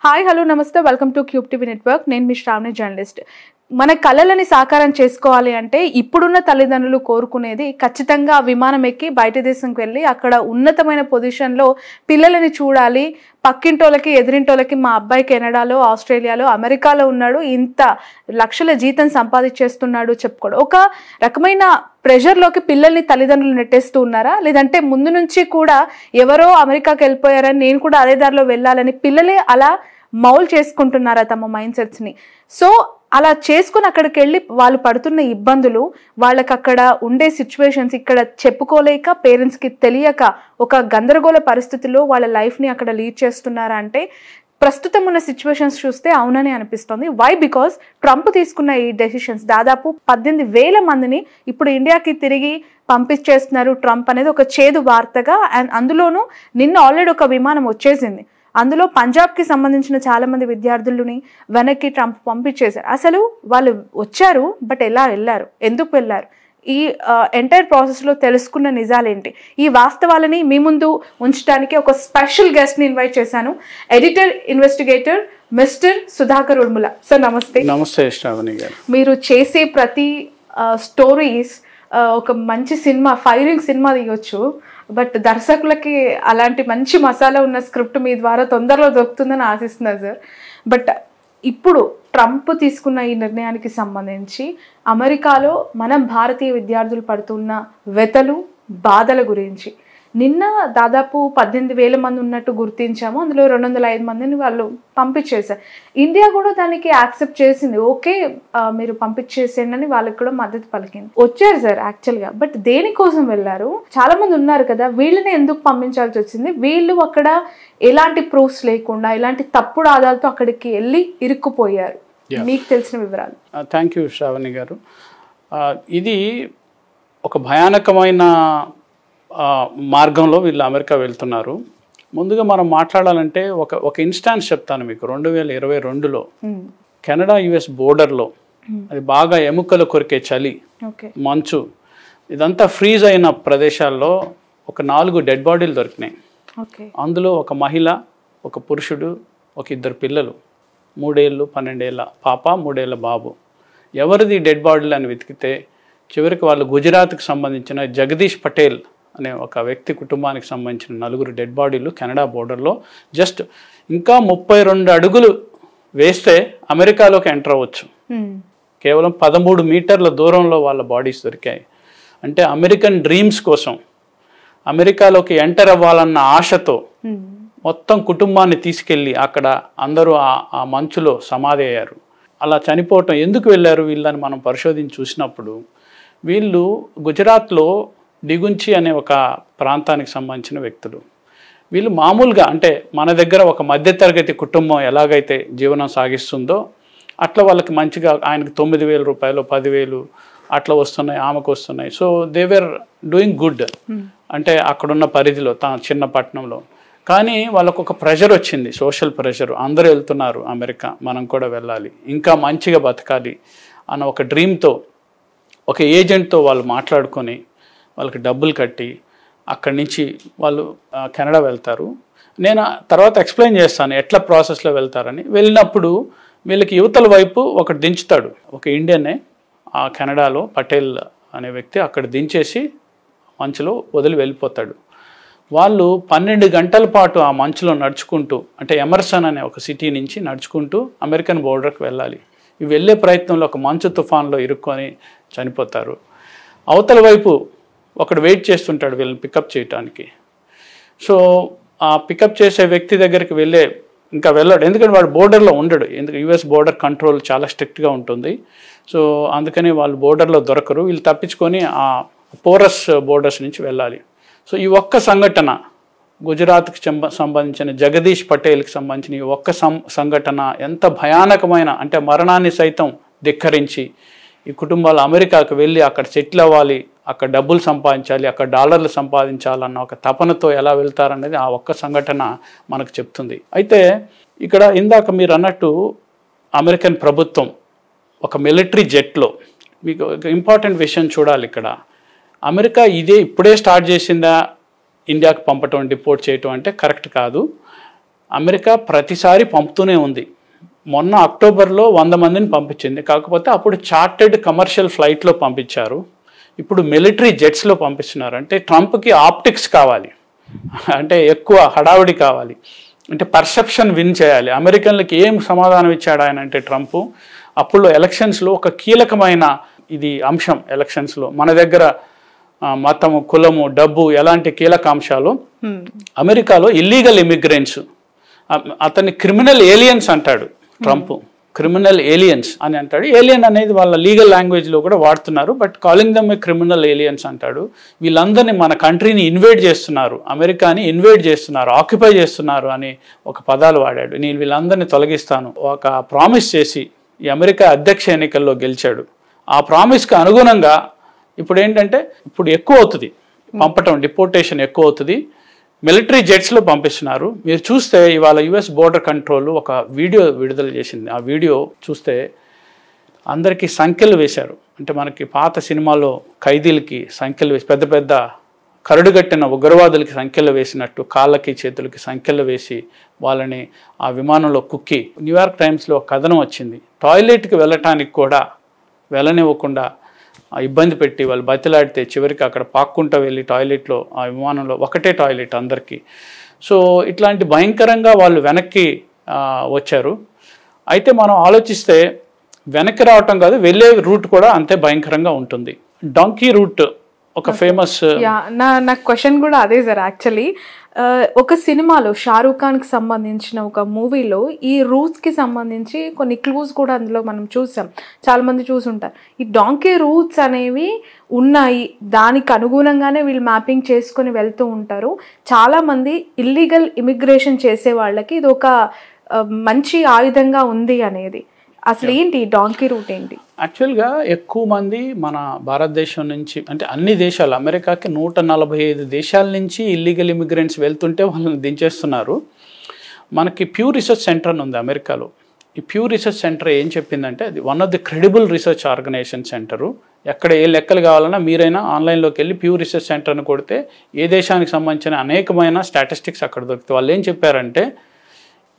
Hi hello నమస్తే welcome to cube TV network. నేను మీ Shravani journalist. మన కళలని సాకారం చేసుకోవాలి అంటే ఇప్పుడున్న తల్లిదండ్రులు కోరుకునేది ఖచ్చితంగా విమానం ఎక్కి బయట దేశంకి వెళ్ళి అక్కడ ఉన్నతమైన పొజిషన్లో పిల్లలని చూడాలి. పక్కింటోళ్ళకి ఎదిరింటోళ్ళకి మా అబ్బాయి కెనడాలో, ఆస్ట్రేలియాలో, అమెరికాలో ఉన్నాడు, ఇంత లక్షల జీతం సంపాదించేస్తున్నాడు చెప్పుకోవడం. ఒక రకమైన ప్రెషర్లోకి పిల్లల్ని తల్లిదండ్రులు నెట్టేస్తూ ఉన్నారా, లేదంటే ముందు నుంచి కూడా ఎవరో అమెరికాకి వెళ్ళిపోయారని నేను కూడా అదే దారిలో వెళ్ళాలని పిల్లలే అలా మౌల్ చేసుకుంటున్నారా తమ మైండ్ సెట్స్ని? సో అలా చేసుకుని అక్కడికి వెళ్ళి వాళ్ళు పడుతున్న ఇబ్బందులు, వాళ్ళకి అక్కడ ఉండే సిచ్యువేషన్స్ ఇక్కడ చెప్పుకోలేక, పేరెంట్స్కి తెలియక ఒక గందరగోళ పరిస్థితుల్లో వాళ్ళ లైఫ్ని అక్కడ లీడ్ చేస్తున్నారా అంటే ప్రస్తుతం ఉన్న సిచ్యువేషన్స్ చూస్తే అవునని అనిపిస్తుంది. వై? బికాస్ ట్రంప్ తీసుకున్న ఈ డెసిషన్స్ దాదాపు 18,000 మందిని ఇప్పుడు ఇండియాకి తిరిగి పంపించేస్తున్నారు ట్రంప్ అనేది ఒక చేదు వార్తగా. అండ్ అందులోనూ నిన్న ఆల్రెడీ ఒక విమానం వచ్చేసింది, అందులో పంజాబ్కి సంబంధించిన చాలా మంది విద్యార్థులని వెనక్కి ట్రంప్ పంపించేశారు. అసలు వాళ్ళు వచ్చారు, బట్ ఎలా వెళ్ళారు, ఎందుకు వెళ్ళారు, ఈ ఎంటైర్ ప్రాసెస్లో తెలుసుకున్న నిజాలేంటి, ఈ వాస్తవాలని మీ ముందు ఉంచడానికి ఒక స్పెషల్ గెస్ట్ని ఇన్వైట్ చేశాను. Editor investigator mister Sudhakar Urmula sir. నమస్తే. నమస్తే శ్రావణి గారు. మీరు చేసే ప్రతి స్టోరీస్ ఒక మంచి సినిమా, ఫైరింగ్ సినిమా తీయొచ్చు, బట్ దర్శకులకి అలాంటి మంచి మసాలా ఉన్న స్క్రిప్ట్ మీ ద్వారా తొందరలో దొరుకుతుందని ఆశిస్తున్నారు సార్. బట్ ఇప్పుడు ట్రంప్ తీసుకున్న ఈ నిర్ణయానికి సంబంధించి అమెరికాలో మన భారతీయ విద్యార్థులు పడుతున్న వ్యతలు, బాధల గురించి నిన్న దాదాపు 18,000 మంది ఉన్నట్టు గుర్తించాము. అందులో 205 మందిని వాళ్ళు పంపించేశారు. ఇండియా కూడా దానికి యాక్సెప్ట్ చేసింది. ఓకే, మీరు పంపించేసేయండి అని వాళ్ళకి కూడా మద్దతు పలికింది. వచ్చారు సార్ యాక్చువల్గా, బట్ దేనికోసం వెళ్ళారు? చాలా మంది ఉన్నారు కదా, వీళ్ళని ఎందుకు పంపించాల్సి వచ్చింది? వీళ్ళు అక్కడ ఎలాంటి ప్రూఫ్స్ లేకుండా, ఎలాంటి తప్పుడు ఆధారాలతో అక్కడికి వెళ్ళి ఇరుక్కుపోయారు? మీకు తెలిసిన వివరాలు. థ్యాంక్ యూ శ్రావణి గారు. ఇది ఒక భయానకమైన మార్గంలో వీళ్ళు అమెరికా వెళ్తున్నారు. ముందుగా మనం మాట్లాడాలంటే ఒక ఇన్స్టాన్స్ చెప్తాను మీకు. 2022లో కెనడా యుఎస్ బోర్డర్లో అది బాగా ఎముకలు కొరికే చలి, మంచు, ఇదంతా ఫ్రీజ్ అయిన ప్రదేశాల్లో ఒక 4 డెడ్ బాడీలు దొరికినాయి. అందులో ఒక మహిళ, ఒక పురుషుడు, ఒక 2 పిల్లలు, 3 ఏళ్ళు 12 ఏళ్ళ పాప, 3 ఏళ్ళ బాబు. ఎవరిది డెడ్ బాడీలు అని వెతికితే చివరికి వాళ్ళు గుజరాత్కి సంబంధించిన జగదీష్ పటేల్ అనే ఒక వ్యక్తి కుటుంబానికి సంబంధించిన 4 డెడ్ బాడీలు కెనడా బోర్డర్లో జస్ట్ ఇంకా 32 అడుగులు వేస్తే అమెరికాలోకి ఎంటర్ అవ్వచ్చు. కేవలం 13 మీటర్ల దూరంలో వాళ్ళ బాడీస్ దొరికాయి. అంటే అమెరికన్ డ్రీమ్స్ కోసం, అమెరికాలోకి ఎంటర్ అవ్వాలన్న ఆశతో మొత్తం కుటుంబాన్ని తీసుకెళ్ళి అక్కడ అందరూ ఆ మంచులో సమాధి అయ్యారు. అలా చనిపోవటం ఎందుకు వెళ్ళారు వీళ్ళని మనం పరిశోధించి చూసినప్పుడు, వీళ్ళు గుజరాత్లో డిగుంచి అనే ఒక ప్రాంతానికి సంబంధించిన వ్యక్తులు. వీళ్ళు మామూలుగా అంటే మన దగ్గర ఒక మధ్యతరగతి కుటుంబం ఎలాగైతే జీవనం సాగిస్తుందో అట్లా వాళ్ళకి మంచిగా, ఆయనకు 9,000 రూపాయలు, 10,000 అట్లా వస్తున్నాయి, ఆమెకు వస్తున్నాయి. So they were doing good, అంటే అక్కడున్న పరిధిలో తన చిన్న పట్టణంలో. కానీ వాళ్ళకు ఒక ప్రెషర్ వచ్చింది, సోషల్ ప్రెషర్. అందరూ వెళ్తున్నారు అమెరికా, మనం కూడా వెళ్ళాలి, ఇంకా మంచిగా బతకాలి అన్న ఒక డ్రీమ్తో ఒక ఏజెంట్తో వాళ్ళు మాట్లాడుకొని వాళ్ళకి డబ్బులు కట్టి అక్కడి నుంచి వాళ్ళు కెనడా వెళ్తారు. నేను తర్వాత ఎక్స్ప్లెయిన్ చేస్తాను ఎట్లా ప్రాసెస్లో వెళ్తారని. వెళ్ళినప్పుడు వీళ్ళకి యువతల వైపు ఒకటి దించుతాడు, ఒక ఇండియనే, ఆ కెనడాలో పటేల్ అనే వ్యక్తి అక్కడ దించేసి మంచులో వదిలి వెళ్ళిపోతాడు. వాళ్ళు 12 గంటల పాటు ఆ మంచులో నడుచుకుంటూ, అంటే ఎమర్సన్ అనే ఒక సిటీ నుంచి నడుచుకుంటూ అమెరికన్ బోర్డర్కి వెళ్ళాలి. ఇవి వెళ్ళే ప్రయత్నంలో ఒక మంచు తుఫాన్లో ఇరుక్కొని చనిపోతారు. అవతల వైపు ఒకడు వెయిట్ చేస్తుంటాడు వీళ్ళని పికప్ చేయడానికి. సో ఆ పికప్ చేసే వ్యక్తి దగ్గరికి ఇంకా వెళ్ళాడు, ఎందుకంటే వాడు బోర్డర్లో ఉండడు. ఎందుకు యుఎస్ బోర్డర్ కంట్రోల్ చాలా స్ట్రిక్ట్గా ఉంటుంది. సో అందుకని వాళ్ళు బోర్డర్లో దొరకరు. వీళ్ళు తప్పించుకొని ఆ పోరస్ బోర్డర్స్ నుంచి వెళ్ళాలి. సో ఈ ఒక్క సంఘటన, గుజరాత్కి సంబంధించిన జగదీష్ పటేల్కి సంబంధించిన ఈ ఒక్క సంఘటన ఎంత భయానకమైన, అంటే మరణాన్ని సైతం ధిక్కరించి ఈ కుటుంబాలు అమెరికాకు వెళ్ళి అక్కడ సెటిల్ అవ్వాలి, అక్కడ డబ్బులు సంపాదించాలి, అక్కడ డాలర్లు సంపాదించాలన్న ఒక తపనతో ఎలా వెళ్తారనేది ఆ ఒక్క సంఘటన మనకు చెప్తుంది. అయితే ఇక్కడ ఇందాక మీరు అన్నట్టు అమెరికన్ ప్రభుత్వం ఒక మిలిటరీ జెట్లో, మీకు ఒక ఇంపార్టెంట్ విషయం చూడాలి ఇక్కడ. అమెరికా ఇప్పుడే స్టార్ట్ చేసిందా ఇండియాకు పంపటం, డిపోర్ట్ చేయటం అంటే కరెక్ట్ కాదు. అమెరికా ప్రతిసారి పంపుతూనే ఉంది. మొన్న అక్టోబర్లో 100 మందిని పంపించింది. కాకపోతే అప్పుడు చార్టెడ్ కమర్షియల్ ఫ్లైట్లో పంపించారు. ఇప్పుడు మిలిటరీ జెట్స్లో పంపిస్తున్నారు. అంటే ట్రంప్కి ఆప్టిక్స్ కావాలి, అంటే ఎక్కువ హడావిడి కావాలి, అంటే పర్సెప్షన్ విన్ చేయాలి. అమెరికన్లకి ఏం సమాధానం ఇచ్చాడు ఆయన అంటే ట్రంప్ అప్పుడు ఎలక్షన్స్లో ఒక కీలకమైన ఇది అంశం. ఎలక్షన్స్లో మన దగ్గర మతము, కులము, డబ్బు ఎలాంటి కీలక అంశాలు, అమెరికాలో ఇల్లీగల్ ఇమిగ్రెంట్స్, అతన్ని క్రిమినల్ ఏలియన్స్ అంటాడు ట్రంప్. క్రిమినల్ ఏలియన్స్ అని అంటాడు. ఏలియన్ అనేది వాళ్ళ లీగల్ లాంగ్వేజ్లో కూడా వాడుతున్నారు, but calling them a criminal aliens అంటాడు. వీళ్ళందరినీ మన కంట్రీని ఇన్వేడ్ చేస్తున్నారు, అమెరికాని ఇన్వేడ్ చేస్తున్నారు, ఆక్యుపై చేస్తున్నారు అని ఒక పదాలు వాడాడు. నేను వీళ్ళందరినీ తొలగిస్తాను ఒక ప్రామిస్ చేసి ఈ అమెరికా అధ్యక్ష ఎన్నికల్లో గెలిచాడు. ఆ ప్రామిస్కి అనుగుణంగా ఇప్పుడు ఏంటంటే ఇప్పుడు ఎక్కువ అవుతుంది పంపటం, డిపోర్టేషన్ ఎక్కువ అవుతుంది. మిలిటరీ జెట్స్లో పంపిస్తున్నారు. మీరు చూస్తే ఇవాళ యుఎస్ బోర్డర్ కంట్రోల్ ఒక వీడియో విడుదల చేసింది. ఆ వీడియో చూస్తే అందరికీ సంఖ్యలు వేశారు. అంటే మనకి పాత సినిమాలో ఖైదీలకి సంఖ్యలు వేసి, పెద్ద పెద్ద కరడుగట్టిన ఉగ్రవాదులకి సంఖ్యలు వేసినట్టు కాళ్ళకి చేతులకి సంఖ్యలు వేసి వాళ్ళని ఆ విమానంలో కుక్కి. న్యూయార్క్ టైమ్స్లో ఒక కథనం వచ్చింది. టాయిలెట్కి వెళ్ళటానికి కూడా వెళ్ళనివ్వకుండా ఇబ్బంది పెట్టి వాళ్ళు బతిలాడితే చివరికి అక్కడ పాక్కుంటూ వెళ్ళి టాయిలెట్లో, ఆ విమానంలో ఒకటే టాయిలెట్ అందరికీ. సో ఇట్లాంటి భయంకరంగా వాళ్ళు వెనక్కి వచ్చారు. అయితే మనం ఆలోచిస్తే వెనక్కి రావటం కాదు, వెళ్ళే రూట్ కూడా అంతే భయంకరంగా ఉంటుంది. డాంకీ రూట్ ఒక ఫేమస్. నా క్వశ్చన్ కూడా అదే సార్. యాక్చువల్లీ ఒక సినిమాలో షారూఖ్ ఖాన్కి సంబంధించిన ఒక మూవీలో ఈ రూట్స్కి సంబంధించి కొన్ని క్లూస్ కూడా అందులో మనం చూసాం, చాలామంది చూసుంటారు. ఈ డాంకీ రూట్స్ అనేవి ఉన్నాయి, దానికి అనుగుణంగానే వీళ్ళు మ్యాపింగ్ చేసుకొని వెళ్తూ ఉంటారు. చాలామంది ఇల్లీగల్ ఇమిగ్రేషన్ చేసే వాళ్ళకి ఇది ఒక మంచి ఆయుధంగా ఉంది అనేది. అసలు ఏంటి డాంకీ రూట్ ఏంటి? యాక్చువల్గా ఎక్కువ మంది మన భారతదేశం నుంచి, అంటే అన్ని దేశాలు, అమెరికాకి 145 దేశాల నుంచి ఇల్లీగల్ ఇమిగ్రెంట్స్ వెళ్తుంటే వాళ్ళని దించేస్తున్నారు. మనకి ప్యూ రీసెర్చ్ సెంటర్ అని ఉంది అమెరికాలో. ఈ ప్యూ రీసెర్చ్ సెంటర్ ఏం చెప్పిందంటే అది one of the credible research organization centre. ఎక్కడ ఏ లెక్కలు కావాలన్నా మీరైనా ఆన్లైన్లోకి వెళ్ళి ప్యూ రీసెర్చ్ సెంటర్ని కొడితే ఏ దేశానికి సంబంధించిన అనేకమైన స్టాటిస్టిక్స్ అక్కడ దొరుకుతాయి. వాళ్ళు ఏం చెప్పారంటే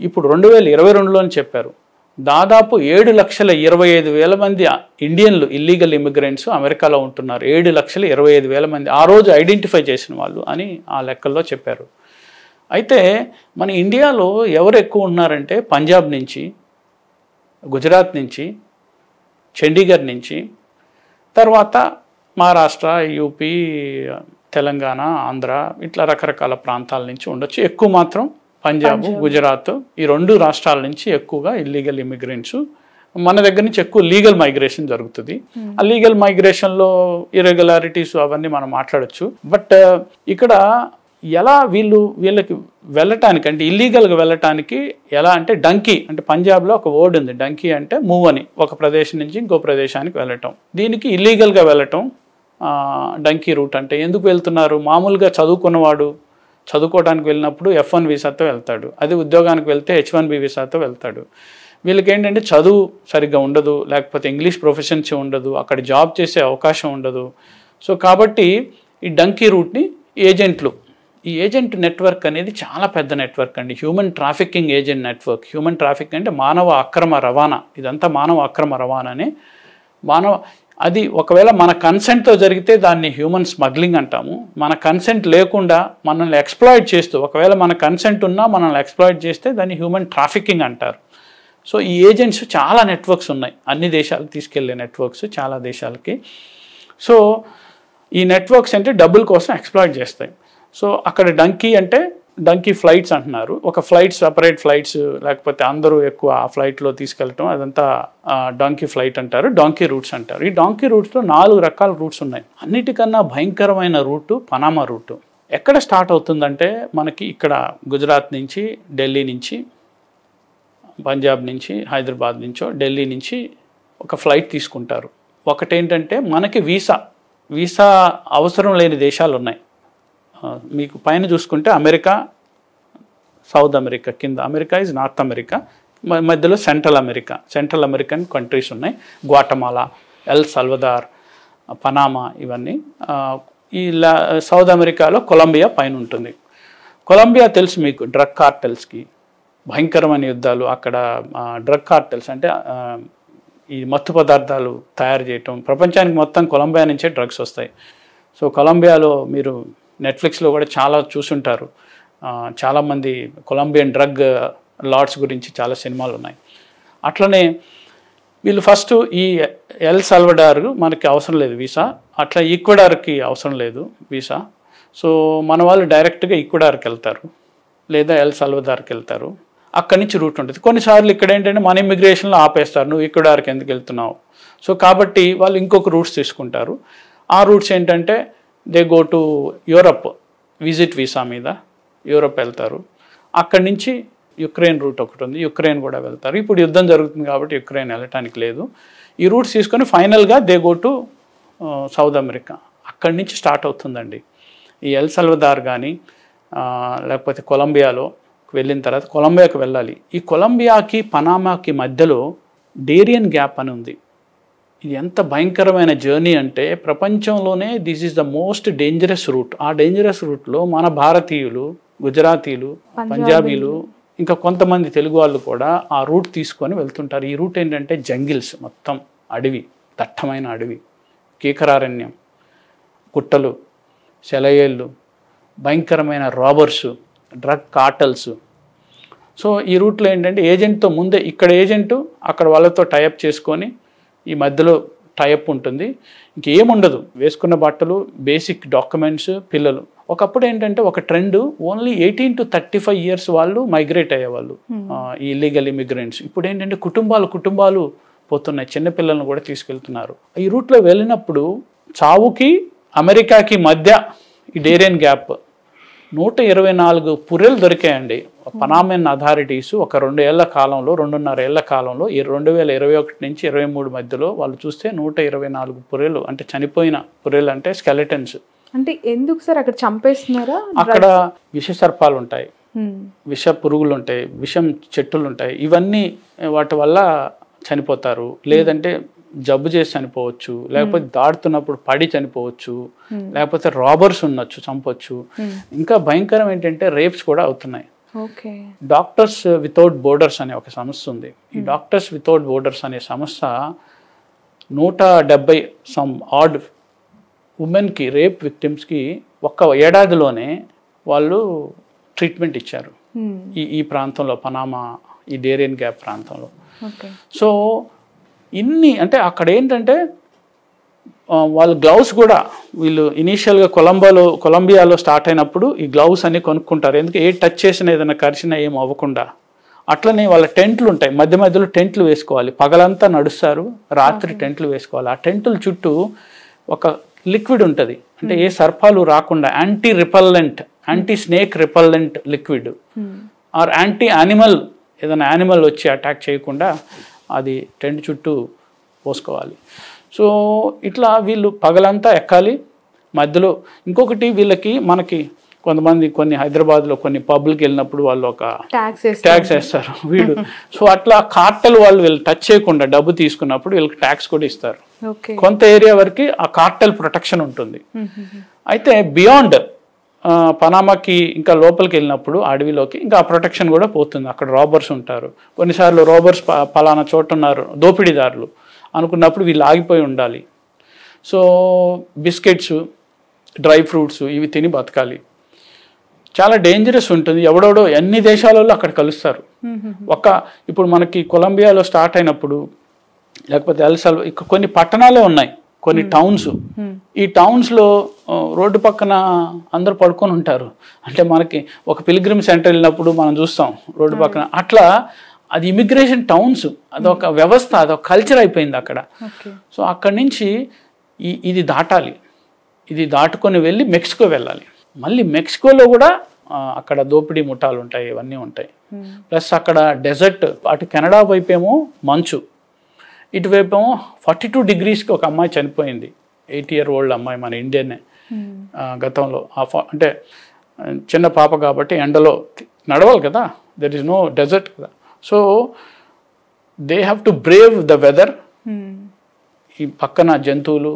ఇప్పుడు 2022లోని చెప్పారు దాదాపు 7,25,000 మంది ఇండియన్లు ఇల్లీగల్ ఇమిగ్రెంట్స్ అమెరికాలో ఉంటున్నారు. 7,25,000 మంది ఆ రోజు ఐడెంటిఫై చేసిన వాళ్ళు అని ఆ లెక్కల్లో చెప్పారు. అయితే మన ఇండియాలో ఎవరు ఎక్కువ ఉన్నారంటే పంజాబ్ నుంచి, గుజరాత్ నుంచి, చండీగఢ్ నుంచి, తర్వాత మహారాష్ట్ర, యూపీ, తెలంగాణ, ఆంధ్ర, ఇట్లా రకరకాల ప్రాంతాల నుంచి ఉండొచ్చు. ఎక్కువ మాత్రం పంజాబ్, గుజరాత్ ఈ 2 రాష్ట్రాల నుంచి ఎక్కువగా ఇల్లీగల్ ఇమిగ్రెంట్స్. మన దగ్గర నుంచి ఎక్కువ లీగల్ మైగ్రేషన్ జరుగుతుంది. ఆ లీగల్ మైగ్రేషన్లో ఇర్రెగ్యులారిటీస్ అవన్నీ మనం మాట్లాడచ్చు. బట్ ఇక్కడ ఎలా వీళ్ళకి వెళ్ళటానికి, అంటే ఇల్లీగల్గా వెళ్ళటానికి ఎలా అంటే డంకీ, అంటే పంజాబ్లో ఒక వర్డ్ ఉంది డంకీ, అంటే మూవ్ అని, ఒక ప్రదేశం నుంచి ఇంకో ప్రదేశానికి వెళ్ళటం. దీనికి ఇల్లీగల్గా వెళ్ళటం డంకీ రూట్. అంటే ఎందుకు వెళ్తున్నారు? మామూలుగా చదువుకున్నవాడు చదువుకోవడానికి వెళ్ళినప్పుడు F1 వీసాతో వెళ్తాడు, అది ఉద్యోగానికి వెళ్తే H1B వీసాతో వెళ్తాడు. వీళ్ళకి ఏంటంటే చదువు సరిగ్గా ఉండదు, లేకపోతే ఇంగ్లీష్ ప్రొఫెషన్సీ ఉండదు, అక్కడ జాబ్ చేసే అవకాశం ఉండదు. సో కాబట్టి ఈ డంకీ రూట్ని ఏజెంట్లు, ఈ ఏజెంట్ నెట్వర్క్ అనేది చాలా పెద్ద నెట్వర్క్ అండి. Human trafficking agent network. Human traffic అంటే మానవ అక్రమ రవాణా. ఇదంతా మానవ అక్రమ రవాణానే. అది ఒకవేళ మన కన్సెంట్తో జరిగితే దాన్ని హ్యూమన్ స్మగ్లింగ్ అంటాము. మన కన్సెంట్ లేకుండా మనల్ని ఎక్స్ప్లాయిట్ చేస్తూ, ఒకవేళ మన కన్సెంట్ ఉన్నా మనల్ని ఎక్స్ప్లాయిట్ చేస్తే దాన్ని హ్యూమన్ ట్రాఫికింగ్ అంటారు. సో ఈ ఏజెంట్స్ చాలా నెట్వర్క్స్ ఉన్నాయి, అన్ని దేశాలకు తీసుకెళ్లే నెట్వర్క్స్ చాలా దేశాలకి. సో ఈ నెట్వర్క్స్ అంటే డబ్బుల కోసం ఎక్స్ప్లాయిట్ చేస్తాయి. సో అక్కడ డంకీ అంటే డంకీ ఫ్లైట్స్ అంటున్నారు. ఒక ఫ్లైట్, సపరేట్ ఫ్లైట్స్, లేకపోతే అందరూ ఎక్కువ ఆ ఫ్లైట్లో తీసుకెళ్ళటం, అదంతా డాంకీ ఫ్లైట్ అంటారు, డాంకీ రూట్స్ అంటారు. ఈ డాంకీ రూట్స్లో 4 రకాల రూట్స్ ఉన్నాయి. అన్నిటికన్నా భయంకరమైన రూటు పనామా రూటు. ఎక్కడ స్టార్ట్ అవుతుందంటే మనకి ఇక్కడ గుజరాత్ నుంచి, ఢిల్లీ నుంచి, పంజాబ్ నుంచి, హైదరాబాద్ నుంచో, ఢిల్లీ నుంచి ఒక ఫ్లైట్ తీసుకుంటారు. ఒకటేంటంటే మనకి వీసా అవసరం లేని దేశాలు ఉన్నాయి. మీకు పైన చూసుకుంటే అమెరికా, సౌత్ అమెరికా, కింద అమెరికా ఈజ్ నార్త్ అమెరికా, మధ్యలో సెంట్రల్ అమెరికన్ కంట్రీస్ ఉన్నాయి. గ్వాటమాలా, ఎల్ సల్వదార్, పనామా, ఇవన్నీ. ఈ సౌత్ అమెరికాలో కొలంబియా పైన ఉంటుంది. కొలంబియా తెలుసు మీకు, డ్రగ్ కార్టెల్స్కి భయంకరమైన యుద్ధాలు, అక్కడ డ్రగ్ కార్టెల్స్ అంటే ఈ మత్తు పదార్థాలు తయారు చేయటం, ప్రపంచానికి మొత్తం కొలంబియా నుంచే డ్రగ్స్ వస్తాయి. సో కొలంబియాలో మీరు నెట్ఫ్లిక్స్లో కూడా చాలా చూసుంటారు, చాలామంది కొలంబియన్ డ్రగ్ లార్డ్స్ గురించి చాలా సినిమాలు ఉన్నాయి. అట్లనే వీళ్ళు ఫస్ట్ ఈ ఎల్ సాల్వడార్ మనకి అవసరం లేదు వీసా, అట్లా ఈక్వెడార్కి అవసరం లేదు వీసా. సో మన వాళ్ళు డైరెక్ట్గా ఈక్వెడార్కి వెళ్తారు లేదా ఎల్ సాల్వడార్కి వెళ్తారు, అక్కడి నుంచి రూట్ ఉంటుంది. కొన్నిసార్లు ఇక్కడ ఏంటంటే మన ఇమిగ్రేషన్లో ఆపేస్తారు, నువ్వు ఈక్వెడార్కి ఎందుకు వెళ్తున్నావు. సో కాబట్టి వాళ్ళు ఇంకొక రూట్స్ తీసుకుంటారు. ఆ రూట్స్ ఏంటంటే they go to Europe visit visa మీద యూరప్ వెళ్తారు. అక్కడి నుంచి యుక్రెయిన్ రూట్ ఒకటి ఉంది, యుక్రెయిన్ కూడా వెళ్తారు. ఇప్పుడు యుద్ధం జరుగుతుంది కాబట్టి యుక్రెయిన్ వెళ్ళటానికి లేదు. ఈ రూట్స్ తీసుకొని ఫైనల్గా they go to south America. అక్కడి నుంచి స్టార్ట్ అవుతుందండి ఈ ఎల్ సాల్వడార్ కానీ లేకపోతే కొలంబియాలో వెళ్ళిన తర్వాత కొలంబియాకి వెళ్ళాలి. ఈ కొలంబియాకి పనామాకి మధ్యలో డేరియన్ గ్యాప్ అని ఉంది. ఇది ఎంత భయంకరమైన జర్నీ అంటే ప్రపంచంలోనే this is the most dangerous route. ఆ డేంజరస్ రూట్లో మన భారతీయులు, గుజరాతీలు, పంజాబీలు, ఇంకా కొంతమంది తెలుగు వాళ్ళు కూడా ఆ రూట్ తీసుకొని వెళ్తుంటారు. ఈ రూట్ ఏంటంటే జంగిల్స్, మొత్తం అడవి, దట్టమైన అడవి, కీకరారణ్యం, గుట్టలు, సెలయేళ్ళు, భయంకరమైన రాబర్సు, డ్రగ్ కార్టల్స్. సో ఈ రూట్లో ఏంటంటే ఏజెంట్తో ముందే, ఇక్కడ ఏజెంటు అక్కడ వాళ్ళతో టైఅప్ చేసుకొని ఈ మధ్యలో టైఅప్ ఉంటుంది, ఇంకేముండదు, వేసుకున్న బట్టలు, బేసిక్ డాక్యుమెంట్స్, పిల్లలు. ఒకప్పుడు ఏంటంటే ఒక ట్రెండ్ ఓన్లీ 18 to 35 years వాళ్ళు మైగ్రేట్ అయ్యేవాళ్ళు, ఈ ఇల్లీగల్ ఇమిగ్రెంట్స్. ఇప్పుడు ఏంటంటే కుటుంబాలు పోతున్నాయి, చిన్నపిల్లలను కూడా తీసుకెళ్తున్నారు. ఈ రూట్లో వెళ్ళినప్పుడు చావుకి అమెరికాకి మధ్య ఈ డేరియన్ గ్యాప్ 124 పుర్రెలు దొరికాయండి. పనామన్ అథారిటీస్ ఒక 2.5 ఏళ్ల కాలంలో ఈ 2021 నుంచి 23 మధ్యలో వాళ్ళు చూస్తే 124 పుర్రెలు, అంటే చనిపోయిన పుర్రెలు, అంటే స్కెలెటన్స్. అంటే ఎందుకు సార్ అక్కడ చంపేస్తున్నారా? అక్కడ విష సర్పాలు ఉంటాయి, విష పురుగులు ఉంటాయి, విషం చెట్టులు ఉంటాయి. ఇవన్నీ వాటి వల్ల చనిపోతారు, లేదంటే జబ్బు చేసి చనిపోవచ్చు, లేకపోతే దాడుతున్నప్పుడు పడి చనిపోవచ్చు, లేకపోతే రాబర్స్ ఉండొచ్చు, చంపొచ్చు. ఇంకా భయంకరం ఏంటంటే రేప్స్ కూడా అవుతున్నాయి. డాక్టర్స్ వితౌట్ బోర్డర్స్ అనే ఒక సంస్థ ఉంది. ఈ డాక్టర్స్ వితౌట్ బోర్డర్స్ అనే సంస్థ 170 సమ్ ఆడ్ ఉమెన్కి, రేప్ విక్టిమ్స్కి ఒక్క ఏడాదిలోనే వాళ్ళు ట్రీట్మెంట్ ఇచ్చారు ఈ ప్రాంతంలో, పనామా, ఈ డేరియన్ గ్యాప్ ప్రాంతంలో. సో ఇన్ని అంటే అక్కడ ఏంటంటే వాళ్ళు గ్లౌస్ కూడా, వీళ్ళు ఇనీషియల్గా కొలంబియాలో స్టార్ట్ అయినప్పుడు ఈ గ్లౌస్ అన్ని కొనుక్కుంటారు, ఎందుకు ఏ టచ్ చేసినా ఏదైనా కరిచినా ఏం అవ్వకుండా. అట్లనే వాళ్ళ టెంట్లు ఉంటాయి, మధ్య మధ్యలో టెంట్లు వేసుకోవాలి, పగలంతా నడుస్తారు, రాత్రి టెంట్లు వేసుకోవాలి. ఆ టెంటుల చుట్టూ ఒక లిక్విడ్ ఉంటుంది, అంటే ఏ సర్పాలు రాకుండా anti snake repellent liquid, or anti animal, ఏదైనా యానిమల్ వచ్చి అటాక్ చేయకుండా అది టెంట్ చుట్టూ పోసుకోవాలి. సో ఇట్లా వీళ్ళు పగలంతా ఎక్కాలి. మధ్యలో ఇంకొకటి వీళ్ళకి, మనకి కొంతమంది కొన్ని హైదరాబాద్లో కొన్ని పబ్లికి వెళ్ళినప్పుడు వాళ్ళు ఒక ట్యాక్స్ వేస్తారు వీళ్ళు. సో అట్లా కార్టెల్ వాళ్ళు వీళ్ళు టచ్ చేయకుండా డబ్బు తీసుకున్నప్పుడు వీళ్ళకి ట్యాక్స్ కూడా ఇస్తారు. కొంత ఏరియా వరకు ఆ కార్టెల్ ప్రొటెక్షన్ ఉంటుంది. అయితే బియాండ్ పనామాకి ఇంకా లోపలికి వెళ్ళినప్పుడు అడవిలోకి ఇంకా ఆ ప్రొటెక్షన్ కూడా పోతుంది. అక్కడ రాబర్స్ ఉంటారు, కొన్నిసార్లు రాబర్స్ పలానా చోట ఉన్నారు, దోపిడీదారులు అనుకున్నప్పుడు వీళ్ళు ఆగిపోయి ఉండాలి. సో బిస్కెట్స్, డ్రై ఫ్రూట్స్ ఇవి తిని బతకాలి. చాలా డేంజరస్ ఉంటుంది. ఎవడోడో ఎన్ని దేశాలలో అక్కడ కలుస్తారు. ఇప్పుడు మనకి కొలంబియాలో స్టార్ట్ అయినప్పుడు, లేకపోతే ఇక్కడ కొన్ని పట్టణాలే ఉన్నాయి, కొన్ని టౌన్స్. ఈ టౌన్స్లో రోడ్డు పక్కన అందరు పడుకొని ఉంటారు. అంటే మనకి ఒక పిల్గ్రిమ్ సెంటర్ వెళ్ళినప్పుడు మనం చూస్తాం రోడ్డు పక్కన. అట్లా అది ఇమిగ్రేషన్ టౌన్స్, అదొక వ్యవస్థ, అదొక కల్చర్ అయిపోయింది అక్కడ. సో అక్కడి నుంచి ఇది దాటాలి, ఇది దాటుకొని వెళ్ళి మెక్సికో వెళ్ళాలి. మళ్ళీ మెక్సికోలో కూడా అక్కడ దోపిడీ ముఠాలు ఉంటాయి, ఇవన్నీ ఉంటాయి. ప్లస్ అక్కడ డెజర్ట్, అటు కెనడా వైపేమో మంచు, ఇటువైపేమో 42 degreesకి ఒక అమ్మాయి చనిపోయింది, 8-year-old అమ్మాయి, మన ఇండియనే. గతంలో అంటే చిన్న పాప కాబట్టి ఎండలో నడవాలి కదా, దెర్ ఈజ్ నో డెజర్ట్ కదా. So they have to brave the weather. ఈ పక్కన జంతువులు,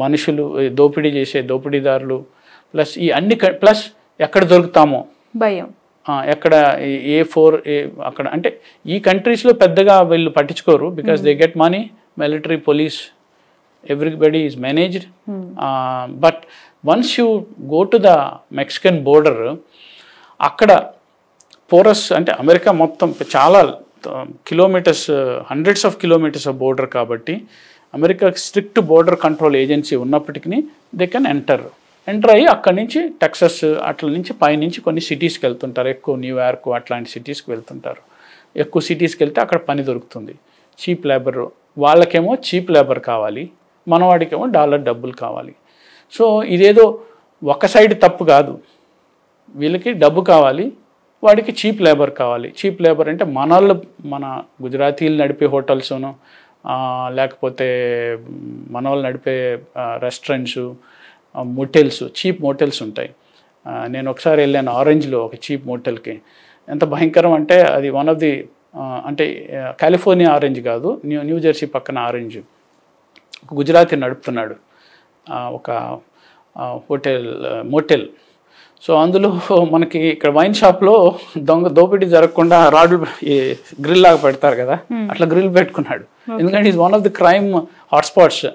మనుషులు, దోపిడీ చేసే దోపిడీదారులు, ప్లస్ ఈ అన్ని, ప్లస్ ఎక్కడ దొరుకుతామో ఎక్కడ A4 అక్కడ అంటే ఈ కంట్రీస్లో పెద్దగా వీళ్ళు పట్టించుకోరు because they get money, military, police, everybody is managed. But once you go to the Mexican border, అక్కడ పోరస్ అంటే అమెరికా మొత్తం చాలా kilometres, hundreds of kilometres of border కాబట్టి America strict border control agency ఉన్నప్పటికీ దే కెన్ ఎంటర్ అయ్యి అక్కడి నుంచి Texas అట్ల నుంచి పైనుంచి కొన్ని సిటీస్కి వెళ్తుంటారు. ఎక్కువ న్యూయార్క్ అట్లాంటి సిటీస్కి వెళ్తుంటారు. ఎక్కువ సిటీస్కి వెళ్తే అక్కడ పని దొరుకుతుంది. చీప్ లేబర్, వాళ్ళకేమో చీప్ లేబర్ కావాలి, మనవాడికేమో డాలర్ డబ్బులు కావాలి. సో ఇదేదో ఒక సైడ్ తప్పు కాదు, వీళ్ళకి డబ్బు కావాలి, వాడికి చీప్ లేబర్ కావాలి. చీప్ లేబర్ అంటే మన గుజరాతీలు నడిపే హోటల్స్ను, లేకపోతే మన వాళ్ళు నడిపే రెస్టారెంట్స్, మోటెల్స్, చీప్ మోటెల్స్ ఉంటాయి. నేను ఒకసారి వెళ్ళాను ఆరెంజ్లో ఒక చీప్ మోటెల్కి. ఎంత భయంకరం అంటే అది వన్ ఆఫ్ ది అంటే కాలిఫోర్నియా ఆరెంజ్ కాదు, న్యూ జెర్సీ పక్కన ఆరెంజ్. గుజరాతీ నడుపుతున్నాడు ఒక మోటెల్. సో అందులో మనకి ఇక్కడ వైన్ షాప్లో దోపిడీ జరగకుండా రాడ్లు గ్రిల్ లాగా పెడతారు కదా, అట్లా గ్రిల్ పెట్టుకున్నాడు. ఎందుకంటే ఇది one of the crime hotspots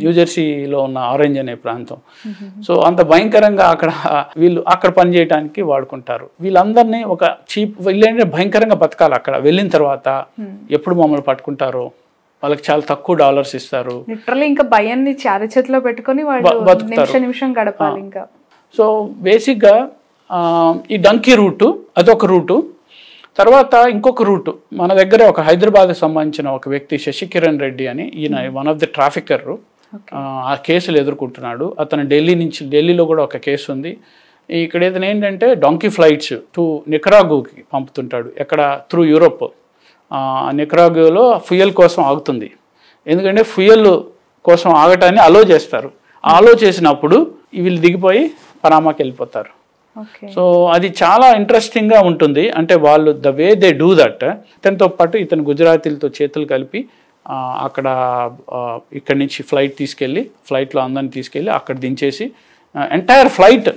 న్యూజెర్సీలో ఉన్న ఆరెంజ్ అనే ప్రాంతం. సో అంత భయంకరంగా వీళ్ళు అక్కడ పని చేయడానికి వాడుకుంటారు. వీళ్ళందరినీ ఒక చీప్, వీళ్ళేంటే భయంకరంగా బతకాలి. అక్కడ వెళ్ళిన తర్వాత ఎప్పుడు మమ్మల్ని పట్టుకుంటారో, వాళ్ళకి చాలా తక్కువ డాలర్స్ ఇస్తారు. ఇంకా భయాన్ని చేతిలో పెట్టుకొని నిమిషం గడపాలి ఇంకా. సో బేసిక్గా ఈ డంకీ రూటు అదొక రూటు. తర్వాత ఇంకొక రూటు మన దగ్గర ఒక హైదరాబాద్కి సంబంధించిన ఒక వ్యక్తి శశికిరణ్ రెడ్డి అని, ఈయన వన్ ఆఫ్ ది ట్రాఫికర్. ఆ కేసులు ఎదుర్కొంటున్నాడు. అతను ఢిల్లీలో కూడా ఒక కేసు ఉంది. ఇక్కడ ఏదైనా ఏంటంటే డాంకీ ఫ్లైట్స్ టు నికరాగుకి పంపుతుంటాడు, ఎక్కడ త్రూ యూరోప్. నికరాగులో ఫ్యూయల్ కోసం ఆగుతుంది, ఎందుకంటే ఫ్యూయల్ కోసం ఆగటాన్ని అలో చేస్తారు. అలో చేసినప్పుడు వీళ్ళు దిగిపోయి పనామాకి వెళ్ళిపోతారు. సో అది చాలా ఇంట్రెస్టింగ్గా ఉంటుంది. అంటే వాళ్ళు the way they do that. ఇతనితో పాటు ఇతను గుజరాతీలతో చేతులు కలిపి అక్కడ ఇక్కడి నుంచి ఫ్లైట్లో అందరిని తీసుకెళ్ళి అక్కడ దించేసి ఎంటైర్ ఫ్లైట్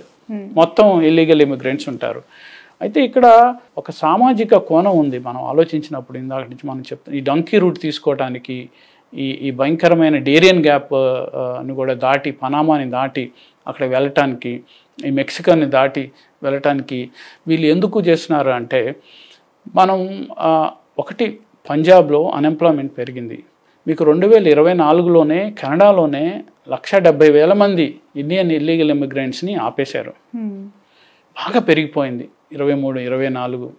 మొత్తం ఇల్లీగల్ ఇమిగ్రెంట్స్ ఉంటారు. అయితే ఇక్కడ ఒక సామాజిక కోణం ఉంది మనం ఆలోచించినప్పుడు. ఇందాక నుంచి మనం చెప్తాం, ఈ డంకీ రూట్ తీసుకోవడానికి, ఈ భయంకరమైన డేరియన్ గ్యాప్ ని కూడా దాటి, పనామాని దాటి అక్కడ వెళ్ళటానికి, ఈ మెక్సికోని దాటి వెళ్ళటానికి వీళ్ళు ఎందుకు చేస్తున్నారు అంటే, మనం ఒకటి పంజాబ్లో అన్ఎంప్లాయ్మెంట్ పెరిగింది. మీకు 2024లోనే కెనడాలోనే 170,000 మంది ఇండియన్ ఇల్లీగల్ ఇమిగ్రెంట్స్ని ఆపేశారు. బాగా పెరిగిపోయింది 23-24.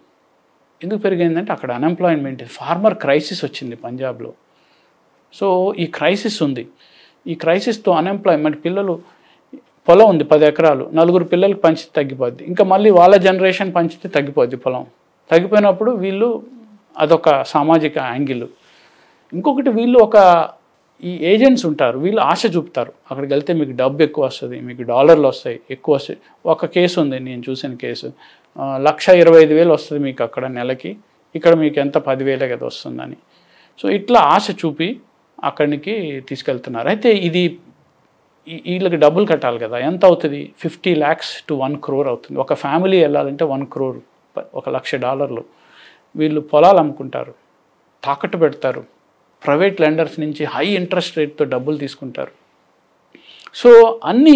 ఎందుకు పెరిగిందంటే అక్కడ అన్ఎంప్లాయ్మెంట్, ఫార్మర్ క్రైసిస్ వచ్చింది పంజాబ్లో. సో ఈ క్రైసిస్ ఉంది. ఈ క్రైసిస్తో అన్ఎంప్లాయ్మెంట్, పిల్లలు పొలం ఉంది 10 ఎకరాలు, 4 పిల్లలకి పంచితే తగ్గిపోద్ది, ఇంకా మళ్ళీ వాళ్ళ జనరేషన్ పంచితే తగ్గిపోద్ది పొలం. తగ్గిపోయినప్పుడు వీళ్ళు అదొక సామాజిక యాంగిల్. ఇంకొకటి వీళ్ళు ఈ ఏజెంట్స్ ఉంటారు, వీళ్ళు ఆశ చూపుతారు, అక్కడికి వెళ్తే మీకు డబ్బు ఎక్కువ వస్తుంది, మీకు డాలర్లు వస్తాయి, ఎక్కువ వస్తాయి. ఒక కేసు ఉంది, నేను చూసిన కేసు, 1,25,000 వస్తుంది మీకు అక్కడ నెలకి, ఇక్కడ మీకు ఎంత 10,000 కదా వస్తుందని. సో ఇట్లా ఆశ చూపి అక్కడికి తీసుకెళ్తున్నారు. అయితే ఇది వీళ్ళకి డబ్బులు కట్టాలి కదా, ఎంత అవుతుంది? 50 lakhs to 1 crore అవుతుంది. ఒక ఫ్యామిలీ వెళ్ళాలంటే 1 crore, $1,00,000. వీళ్ళు పొలాలు అమ్ముకుంటారు, తాకట్టు పెడతారు, ప్రైవేట్ లెండర్స్ నుంచి హై ఇంట్రెస్ట్ రేట్తో డబ్బులు తీసుకుంటారు. సో అన్నీ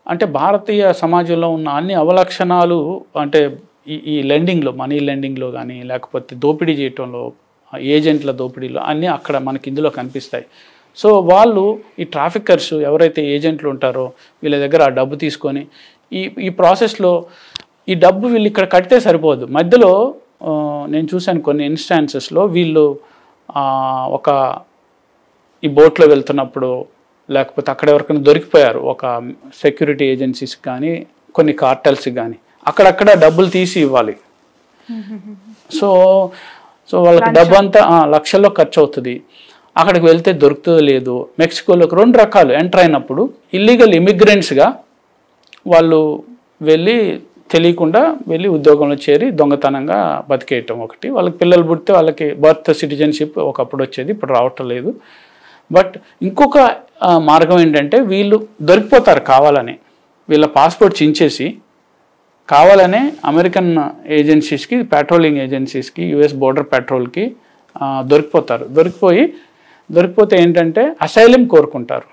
అంటే భారతీయ సమాజంలో ఉన్న అన్ని అవలక్షణాలు, అంటే ఈ లెండింగ్లో, మనీ లెండింగ్లో కానీ, లేకపోతే దోపిడీ చేయటంలో, ఏజెంట్ల దోపిడీలో, అన్నీ అక్కడ మనకి ఇందులో కనిపిస్తాయి. సో వాళ్ళు ఈ ట్రాఫికర్స్ ఎవరైతే ఏజెంట్లు ఉంటారో వీళ్ళ దగ్గర ఆ డబ్బు తీసుకొని ఈ ప్రాసెస్లో ఈ డబ్బు వీళ్ళు ఇక్కడ కడితే సరిపోదు. మధ్యలో నేను చూశాను కొన్ని ఇన్స్టాన్సెస్లో వీళ్ళు ఈ బోట్లో వెళ్తున్నప్పుడు, లేకపోతే అక్కడ ఎవరికైనా దొరికిపోయారు, ఒక సెక్యూరిటీ ఏజెన్సీస్కి కానీ కొన్ని కార్టెల్స్కి కానీ, అక్కడక్కడ డబ్బులు తీసి ఇవ్వాలి. సో వాళ్ళకి డబ్బు అంతా లక్షల్లో ఖర్చు అవుతుంది. అక్కడికి వెళ్తే దొరుకుతుందో లేదు. మెక్సికోలోకి 2 రకాలు ఎంటర్ అయినప్పుడు, ఇల్లీగల్ ఇమిగ్రెంట్స్గా వాళ్ళు తెలియకుండా వెళ్ళి ఉద్యోగంలో చేరి దొంగతనంగా బతికేయటం ఒకటి. వాళ్ళకి పిల్లలు పుడితే వాళ్ళకి బర్త్ సిటిజన్షిప్ ఒకప్పుడు వచ్చేది, ఇప్పుడు రావటం లేదు. బట్ ఇంకొక మార్గం ఏంటంటే వీళ్ళు దొరికిపోతారు కావాలని, వీళ్ళ పాస్పోర్ట్ చించేసి కావాలనే అమెరికన్ ఏజెన్సీస్కి, పెట్రోలింగ్ ఏజెన్సీస్కి, యుఎస్ బోర్డర్ పెట్రోల్కి దొరికిపోతే ఏంటంటే అసైలం కోరుకుంటారు.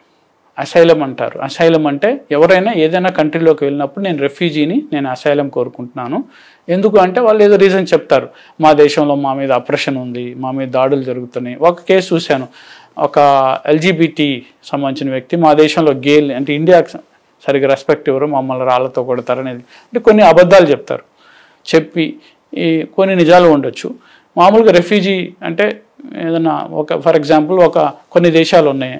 అసైలం అంటారు. అసైలం అంటే ఎవరైనా ఏదైనా కంట్రీలోకి వెళ్ళినప్పుడు నేను రెఫ్యూజీని, నేను అసైలం కోరుకుంటున్నాను. ఎందుకు అంటే వాళ్ళు ఏదో రీజన్ చెప్తారు. మా దేశంలో మా మీద అప్రెషన్ ఉంది, మా మీద దాడులు జరుగుతున్నాయి. ఒక కేసు చూశాను, ఒక ఎల్జీబీటీ సంబంధించిన వ్యక్తి మా దేశంలో గేల్ అంటే ఇండియాకి సరిగ్గా రెస్పెక్ట్ ఇవ్వరు, మమ్మల్ని రాళ్లతో కొడతారు అనేది, అంటే కొన్ని అబద్ధాలు చెప్తారు. చెప్పి కొన్ని నిజాలు ఉండొచ్చు. మామూలుగా రెఫ్యూజీ అంటే ఏదన్నా ఫర్ ఎగ్జాంపుల్ కొన్ని దేశాలు ఉన్నాయి,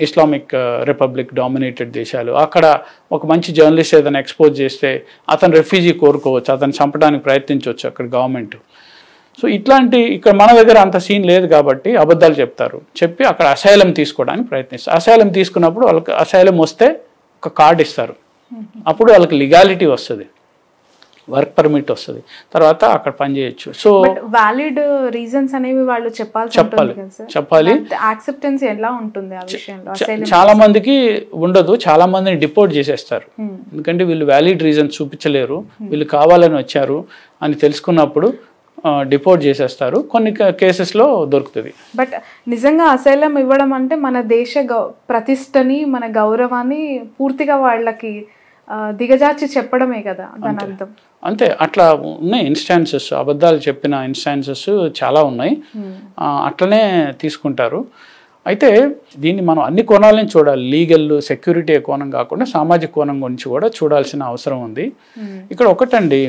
ఇస్లామిక్ రిపబ్లిక్ డామినేటెడ్ దేశాలు. అక్కడ ఒక మంచి జర్నలిస్ట్ ఏదైనా ఎక్స్పోజ్ చేస్తే అతను రెఫ్యూజీ కోరుకోవచ్చు, అతను చంపడానికి ప్రయత్నించవచ్చు అక్కడ గవర్నమెంట్. సో ఇక్కడ మన దగ్గర అంత సీన్ లేదు కాబట్టి అబద్ధాలు చెప్తారు. చెప్పి అక్కడ అసైలం తీసుకోవడానికి ప్రయత్నిస్తారు. అసైలం తీసుకున్నప్పుడు వాళ్ళకి అసైలం వస్తే ఒక కార్డు ఇస్తారు. అప్పుడు వాళ్ళకి లీగాలిటీ వస్తుంది, వర్క్ పర్మిట్ వస్తుంది, తర్వాత అక్కడ పని చేయొచ్చు. సో వ్యాలిడ్ రీజన్స్ అనేవి వాళ్ళు చెప్పాలి. యాక్సెప్టెన్స్ ఎలా ఉంటుంది ఆ విషయంలో? చాలా మందికి ఉండదు, చాలా మందిని డిపోర్ట్ చేసేస్తారు. ఎందుకంటే వీళ్ళు వ్యాలిడ్ రీజన్స్ చూపించలేరు, వీళ్ళు కావాలని వచ్చారు అని తెలుసుకున్నప్పుడు డిపోర్ట్ చేసేస్తారు. కొన్ని కేసెస్లో దొరుకుతుంది. బట్ నిజంగా అసైలం ఇవ్వడం అంటే మన దేశ ప్రతిష్టని, మన గౌరవాన్ని పూర్తిగా వాళ్ళకి దిగజార్చి చెప్పడమే కదా దాని అర్థం. అంతే, అట్లా ఉన్నాయి ఇన్స్టాన్సెస్, అబద్ధాలు చెప్పిన ఇన్స్టాన్సెస్ చాలా ఉన్నాయి. అట్లనే తీసుకుంటారు. అయితే దీన్ని మనం అన్ని కోణాలని చూడాలి. లీగల్, సెక్యూరిటీ కోణం కాకుండా సామాజిక కోణం గురించి కూడా చూడాల్సిన అవసరం ఉంది. ఇక్కడ ఒకటండి,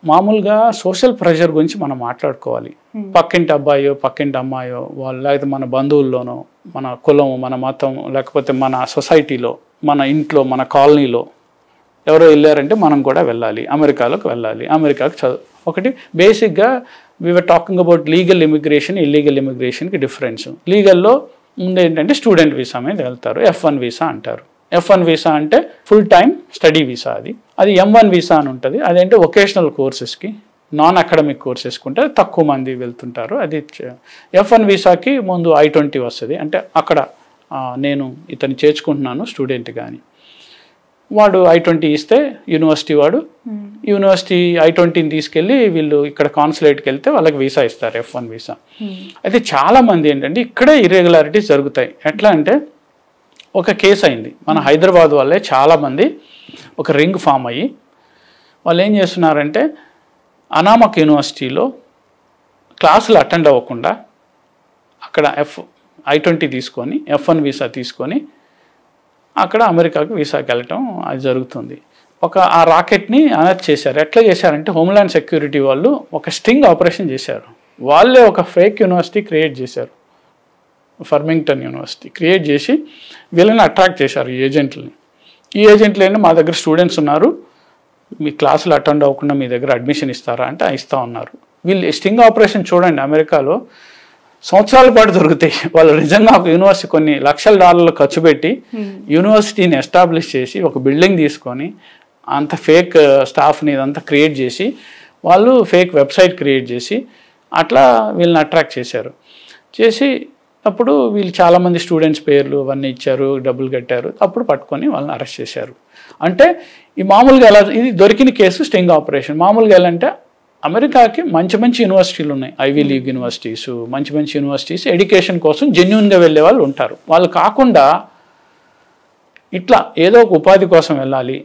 మామూలుగా సోషల్ ప్రెషర్ గురించి మనం మాట్లాడుకోవాలి. పక్కింటి అబ్బాయో పక్కింటి అమ్మాయో వాళ్ళు, లేకపోతే మన బంధువుల్లోనో, మన కులం, మన మతం, లేకపోతే మన సొసైటీలో, మన ఇంట్లో, మన కాలనీలో ఎవరో వెళ్ళారంటే మనం కూడా వెళ్ళాలి, అమెరికాలోకి వెళ్ళాలి. అమెరికాకి ఒకటి బేసిక్గా we're talking about legal immigration, illegal ఇమిగ్రేషన్కి డిఫరెన్స్. లీగల్లో ముందు ఏంటంటే స్టూడెంట్ వీసా మీద వెళ్తారు, F1 వీసా అంటారు. F1 వీసా అంటే ఫుల్ టైం స్టడీ వీసా. అది M1 వీసా అని ఉంటుంది. అదేంటే వొకేషనల్ కోర్సెస్కి, నాన్ అకాడమిక్ కోర్సెస్కి ఉంటే తక్కువ మంది వెళ్తుంటారు. అది F1 వీసాకి ముందు I-20 వస్తుంది. అంటే అక్కడ నేను ఇతను చేర్చుకుంటున్నాను స్టూడెంట్ కానీ, వాడు I-20 ఇస్తే యూనివర్సిటీ I-20ని తీసుకెళ్ళి వీళ్ళు ఇక్కడ కాన్సులేట్కి వెళ్తే వాళ్ళకి వీసా ఇస్తారు, F1 వీసా. అయితే చాలామంది ఏంటంటే ఇక్కడే ఇర్రెగ్యులారిటీస్ జరుగుతాయి. ఎట్లా అంటే ఒక కేసు అయింది మన హైదరాబాద్ వాళ్ళే, చాలామంది ఒక రింగ్ ఫామ్ అయ్యి వాళ్ళు ఏం చేస్తున్నారంటే అనామక్ యూనివర్సిటీలో క్లాసులు అటెండ్ అవ్వకుండా అక్కడ I-20 తీసుకొని F1 వీసా తీసుకొని అక్కడ అమెరికాకు వీసాకి వెళ్ళటం అది జరుగుతుంది. ఆ రాకెట్ని అనర్త్ చేశారు. ఎట్లా చేశారంటే హోమ్ల్యాండ్ సెక్యూరిటీ వాళ్ళు ఒక స్టింగ్ ఆపరేషన్ చేశారు. వాళ్ళే ఒక ఫేక్ యూనివర్సిటీ క్రియేట్ చేశారు, ఫర్మింగ్టన్ యూనివర్సిటీ క్రియేట్ చేసి వీళ్ళని అట్రాక్ట్ చేశారు, ఈ ఏజెంట్లని. ఈ ఏజెంట్లు ఏంటంటే మా దగ్గర స్టూడెంట్స్ ఉన్నారు, మీ క్లాసులు అటెండ్ అవ్వకుండా మీ దగ్గర అడ్మిషన్ ఇస్తారా అంటే ఇస్తా ఉన్నారు. వీళ్ళు స్టింగ్ ఆపరేషన్ చూడండి, అమెరికాలో సంవత్సరాల పాటు దొరుకుతాయి. వాళ్ళు నిజంగా ఒక యూనివర్సిటీ కొన్ని లక్షల డాలర్లు ఖర్చు పెట్టి యూనివర్సిటీని ఎస్టాబ్లిష్ చేసి ఒక బిల్డింగ్ తీసుకొని అంత ఫేక్ స్టాఫ్ని ఇదంతా క్రియేట్ చేసి వాళ్ళు ఫేక్ వెబ్సైట్ క్రియేట్ చేసి అట్లా వీళ్ళని అట్రాక్ట్ చేశారు. చేసి అప్పుడు వీళ్ళు చాలామంది స్టూడెంట్స్ పేర్లు అవన్నీ ఇచ్చారు, డబ్బులు కట్టారు. అప్పుడు పట్టుకొని వాళ్ళని అరెస్ట్ చేశారు. అంటే ఈ మామూలుగా ఎలా ఇది దొరికిన కేసు స్టింగ్ ఆపరేషన్. మామూలుగా ఎలా అంటే అమెరికాకి మంచి మంచి యూనివర్సిటీలు ఉన్నాయి, ఐవీ లీగ్ యూనివర్సిటీస్, మంచి మంచి యూనివర్సిటీస్, ఎడ్యుకేషన్ కోసం జెన్యూన్గా వెళ్ళే వాళ్ళు ఉంటారు. వాళ్ళు కాకుండా ఇట్లా ఏదో ఒక ఉపాధి కోసం వెళ్ళాలి,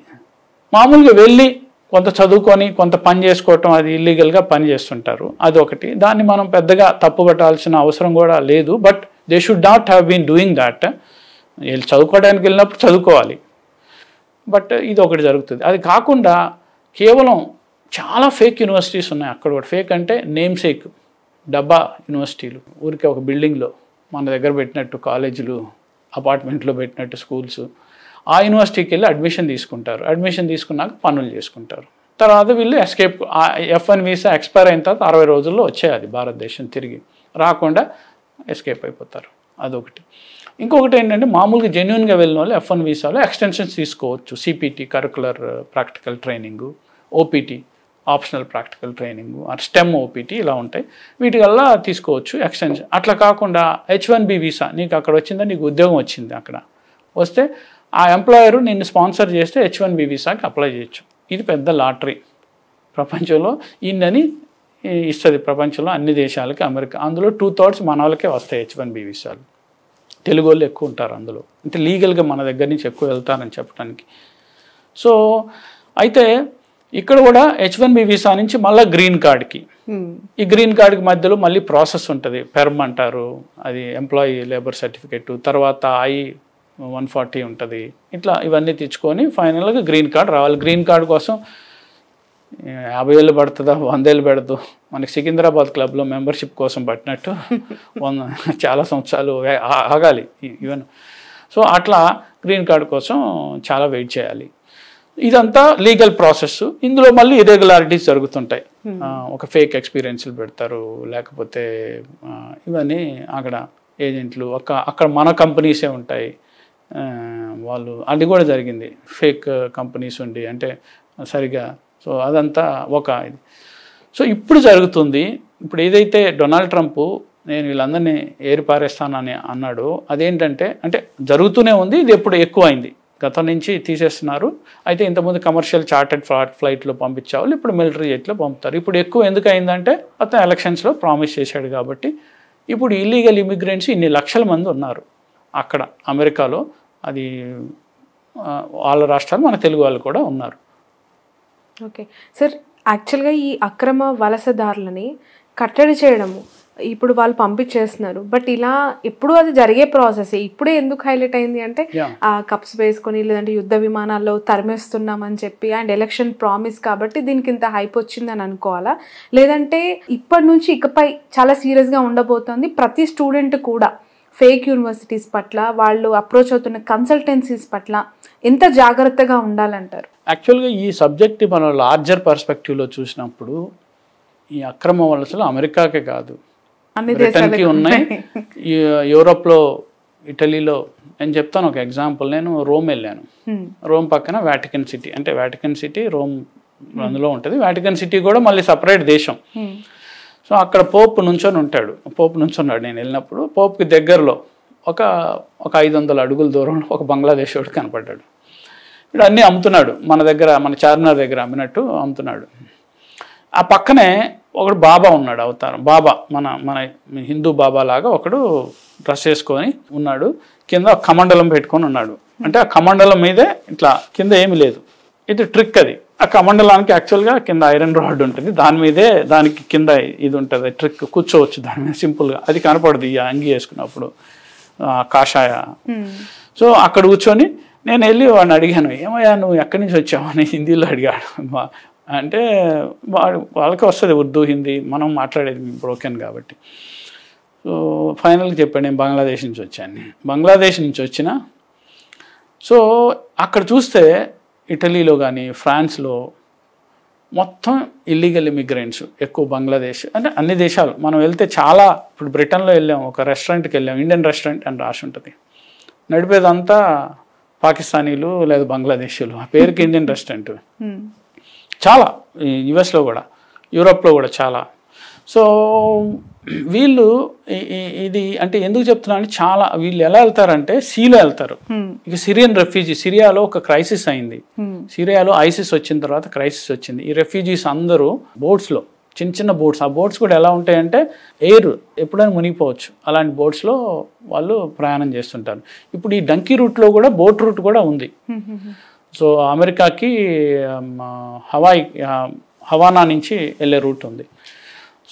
మామూలుగా వెళ్ళి కొంత చదువుకొని కొంత పని చేసుకోవటం, అది ఇల్లీగల్గా పని చేస్తుంటారు. అదొకటి. దాన్ని మనం పెద్దగా తప్పుపట్టాల్సిన అవసరం కూడా లేదు. But they should not have been doing that. వీళ్ళు చదువుకోవడానికి వెళ్ళినప్పుడు చదువుకోవాలి. బట్ ఇది ఒకటి జరుగుతుంది. అది కాకుండా కేవలం చాలా ఫేక్ యూనివర్సిటీస్ ఉన్నాయి అక్కడ కూడా. ఫేక్ అంటే నేమ్ సేక్ డబ్బా యూనివర్సిటీలు, ఊరికే ఒక బిల్డింగ్లో మన దగ్గర పెట్టినట్టు కాలేజీలు, అపార్ట్మెంట్లో పెట్టినట్టు స్కూల్స్, ఆ యూనివర్సిటీకి వెళ్ళి అడ్మిషన్ తీసుకుంటారు. అడ్మిషన్ తీసుకున్నాక పనులు చేసుకుంటారు. తర్వాత వీళ్ళు ఎస్కేప్, F1 వీసా ఎక్స్పైర్ అయిన తర్వాత 60 రోజుల్లో వచ్చాయి అది భారతదేశం తిరిగి రాకుండా ఎస్కేప్ అయిపోతారు. అదొకటి. ఇంకొకటి ఏంటంటే మామూలుగా జెన్యూన్గా వెళ్ళిన వాళ్ళు F1 వీసాలో ఎక్స్టెన్షన్స్ తీసుకోవచ్చు. CPT curricular practical training, OPT optional practical training, stem OPT ఇలా ఉంటాయి. వీటి వల్ల తీసుకోవచ్చు ఎక్స్టెన్షన్. అట్లా కాకుండా H1B వీసా, నీకు అక్కడ వచ్చిందా, నీకు ఉద్యోగం వచ్చింది, అక్కడ వస్తే ఆ ఎంప్లాయరు నిన్ను స్పాన్సర్ చేస్తే H1B వీసాకి అప్లై చేయొచ్చు. ఇది పెద్ద లాటరీ. ప్రపంచంలో ఇన్నని ఇస్తుంది ప్రపంచంలో అన్ని దేశాలకి అమెరికా. అందులో 2/3 మన వాళ్ళకే వస్తాయి H1B వీసాలు. తెలుగు వాళ్ళు ఎక్కువ ఉంటారు అందులో, అంటే లీగల్గా మన దగ్గర నుంచి ఎక్కువ వెళ్తారని చెప్పడానికి. సో అయితే ఇక్కడ కూడా H1B వీసా నుంచి మళ్ళీ గ్రీన్ కార్డ్కి, ఈ గ్రీన్ కార్డ్కి మధ్యలో మళ్ళీ ప్రాసెస్ ఉంటుంది. పెర్మ్ అంటారు, అది ఎంప్లాయీ లేబర్ సర్టిఫికేట్, తర్వాత I-140 ఉంటుంది. ఇట్లా ఇవన్నీ తెచ్చుకొని ఫైనల్గా గ్రీన్ కార్డ్ రావాలి. గ్రీన్ కార్డ్ కోసం 50 ఏళ్ళు పడుతుందా 100 ఏళ్ళు పెడదు, మనకి సికింద్రాబాద్ క్లబ్లో మెంబర్షిప్ కోసం పట్టినట్టు చాలా సంవత్సరాలు ఆగాలి ఈవెన్. సో అట్లా గ్రీన్ కార్డ్ కోసం చాలా వెయిట్ చేయాలి. ఇదంతా లీగల్ ప్రాసెస్. ఇందులో మళ్ళీ ఇర్రెగ్యులారిటీస్ జరుగుతుంటాయి. ఒక ఫేక్ ఎక్స్పీరియన్స్లు పెడతారు, లేకపోతే ఇవన్నీ అక్కడ ఏజెంట్లు అక్కడ మన కంపెనీసే ఉంటాయి వాళ్ళు. అది కూడా జరిగింది, ఫేక్ కంపెనీస్ ఉండి అంటే సరిగా. సో అదంతా ఒక ఇది. సో ఇప్పుడు జరుగుతుంది. ఇప్పుడు ఏదైతే డొనాల్డ్ ట్రంప్ నేను వీళ్ళందరినీ ఏరిపారేస్తానని అన్నాడు, అదేంటంటే అంటే జరుగుతూనే ఉంది. ఇది ఎప్పుడు ఎక్కువ అయింది, గతం నుంచి తీసేస్తున్నారు. అయితే ఇంతకుముందు కమర్షియల్ చార్టెడ్ ఫ్లైట్లో పంపించేవాళ్ళు, ఇప్పుడు మిలిటరీ జెట్లో పంపుతారు. ఇప్పుడు ఎక్కువ ఎందుకు అయిందంటే అతను ఎలక్షన్స్లో ప్రామిస్ చేశాడు కాబట్టి. ఇప్పుడు ఇల్లీగల్ ఇమిగ్రెంట్స్ ఇన్ని లక్షల మంది ఉన్నారు అక్కడ అమెరికాలో. అది వాళ్ళ రాష్ట్రాలు, మన తెలుగు వాళ్ళు కూడా ఉన్నారు. ఓకే సార్, యాక్చువల్గా ఈ అక్రమ వలసదారులని కట్టడి చేయడము ఇప్పుడు వాళ్ళు పంపించేస్తున్నారు, బట్ ఇలా ఎప్పుడు అది జరిగే ప్రాసెస్. ఇప్పుడే ఎందుకు హైలైట్ అయింది అంటే ఆ కప్స్ వేసుకొని లేదంటే యుద్ధ విమానాల్లో తరిమేస్తున్నామని చెప్పి అండ్ ఎలక్షన్ ప్రామిస్ కాబట్టి దీనికి ఇంత హైప్ వచ్చిందని అనుకోవాలా, లేదంటే ఇప్పటి నుంచి ఇకపై చాలా సీరియస్గా ఉండబోతోంది ప్రతి స్టూడెంట్ కూడా ఫేక్ యూనివర్సిటీస్ పట్ల, వాళ్ళు అప్రోచ్ అవుతున్న కన్సల్టెన్సీస్ పట్ల ఎంత జాగ్రత్తగా ఉండాలంటారు? యాక్చువల్గా ఈ సబ్జెక్ట్ మనం లార్జర్ పర్స్పెక్టివ్లో చూసినప్పుడు ఈ అక్రమ వలసలు అమెరికాకే కాదు, బ్రిటన్కి ఉన్నాయి, యూరోప్లో, ఇటలీలో. నేను చెప్తాను ఒక ఎగ్జాంపుల్. నేను రోమ్ వెళ్ళాను. రోమ్ పక్కన వాటికన్ సిటీ, అంటే వాటికన్ సిటీ రోమ్ అందులో ఉంటుంది. వాటికన్ సిటీ కూడా మళ్ళీ సపరేట్ దేశం. సో అక్కడ పోప్ నుంచొని ఉంటాడు. పోప్ నుంచున్నాడు నేను వెళ్ళినప్పుడు. పోప్కి దగ్గరలో ఒక 500 అడుగుల దూరంలో ఒక బంగ్లాదేశ్ వాడు కనపడ్డాడు. ఇప్పుడు అన్నీ అమ్ముతున్నాడు, మన దగ్గర మన చార్మినార్ దగ్గర అమ్మినట్టు అమ్ముతున్నాడు. ఆ పక్కనే ఒకడు బాబా ఉన్నాడు, అవతారం బాబా, మన హిందూ బాబా లాగా ఒకడు డ్రెస్ వేసుకొని ఉన్నాడు. కింద కమండలం పెట్టుకొని ఉన్నాడు. అంటే ఆ కమండలం మీదే ఇట్లా కింద ఏమి లేదు. ఇది ట్రిక్. అది ఆ కమండలానికి యాక్చువల్గా కింద ఐరన్ రాడ్ ఉంటుంది, దాని మీదే దానికి కింద ఇది ఉంటుంది ట్రిక్, కూర్చోవచ్చు దాని మీద సింపుల్గా. అది కనపడదు ఈ అంగి వేసుకున్నప్పుడు, కాషాయ. సో అక్కడ కూర్చొని నేను వెళ్ళి వాడిని అడిగాను, ఏమయ్యా నువ్వు ఎక్కడి నుంచి వచ్చావు అని హిందీలో అడిగాడు. అంటే వాళ్ళకి వస్తుంది ఉర్దూ, హిందీ, మనం మాట్లాడేది బ్రోకెన్ కాబట్టి. సో ఫైనల్గా చెప్పాను నేను బంగ్లాదేశ్ నుంచి వచ్చాను. బంగ్లాదేశ్ నుంచి వచ్చిన సో అక్కడ చూస్తే ఇటలీలో కానీ ఫ్రాన్స్లో మొత్తం ఇల్లీగల్ ఇమిగ్రెంట్స్ ఎక్కువ. బంగ్లాదేశ్ అంటే అన్ని దేశాలు మనం వెళ్తే చాలా. ఇప్పుడు బ్రిటన్లో వెళ్ళాం, ఒక రెస్టారెంట్కి వెళ్ళాం, ఇండియన్ రెస్టారెంట్ అని రాసి ఉంటుంది. నడిపేదంతా పాకిస్తానీలు లేదా బంగ్లాదేశీలు, ఆ పేరుకి ఇండియన్ రెస్టారెంట్. చాలా యుఎస్లో కూడా, యూరోప్లో కూడా చాలా. సో వీళ్ళు ఇది అంటే ఎందుకు చెప్తున్నా అంటే చాలా వీళ్ళు ఎలా వెళ్తారంటే సీలో వెళ్తారు. ఇక సిరియన్ రెఫ్యూజీ, సిరియాలో ఒక క్రైసిస్ అయింది. సిరియాలో ఐసిస్ వచ్చిన తర్వాత క్రైసిస్ వచ్చింది. ఈ రెఫ్యూజీస్ అందరూ బోట్స్లో, చిన్న చిన్న బోట్స్, ఆ బోట్స్ కూడా ఎలా ఉంటాయంటే ఎయిర్ ఎప్పుడైనా మునిగిపోవచ్చు, అలాంటి బోట్స్లో వాళ్ళు ప్రయాణం చేస్తుంటారు. ఇప్పుడు ఈ డంకీ రూట్లో కూడా బోట్ రూట్ కూడా ఉంది. సో అమెరికాకి హవానా నుంచి వెళ్ళే రూట్ ఉంది.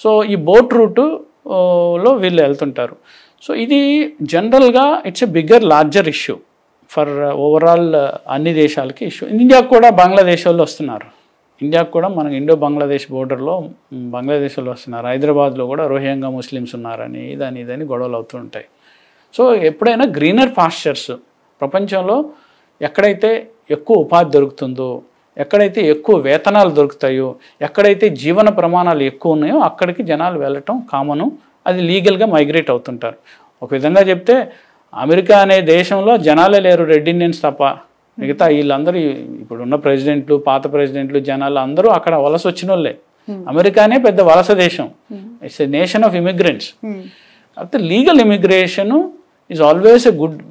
సో ఈ బోట్ రూటులో వీళ్ళు వెళ్తుంటారు. సో ఇది జనరల్గా it's a bigger larger issue for overall అన్ని దేశాలకి ఇష్యూ. ఇండియాకు కూడా బంగ్లాదేశ్ వాళ్ళు వస్తున్నారు. ఇండియాకు కూడా మనకి ఇండో బంగ్లాదేశ్ బోర్డర్లో బంగ్లాదేశ్ వాళ్ళు వస్తున్నారు. హైదరాబాద్లో కూడా రోహింగ్యా ముస్లిమ్స్ ఉన్నారని ఇదని గొడవలు అవుతూ ఉంటాయి. సో ఎప్పుడైనా గ్రీనర్ పాస్చర్స్, ప్రపంచంలో ఎక్కడైతే ఎక్కువ ఉపాధి దొరుకుతుందో, ఎక్కడైతే ఎక్కువ వేతనాలు దొరుకుతాయో, ఎక్కడైతే జీవన ప్రమాణాలు ఎక్కువ ఉన్నాయో అక్కడికి జనాలు వెళ్ళటం కామను. అది లీగల్గా మైగ్రేట్ అవుతుంటారు. ఒక విధంగా చెప్తే అమెరికా అనే దేశంలో జనాలే లేరు, రెడ్ ఇండియన్స్ తప్ప. మిగతా వీళ్ళందరూ ఇప్పుడున్న ప్రెసిడెంట్లు, పాత ప్రెసిడెంట్లు, జనాలు అందరూ అక్కడ వలస వచ్చిన వాళ్ళే. అమెరికానే పెద్ద వలస దేశం. It's a nation of immigrants. అయితే legal immigration is always a good,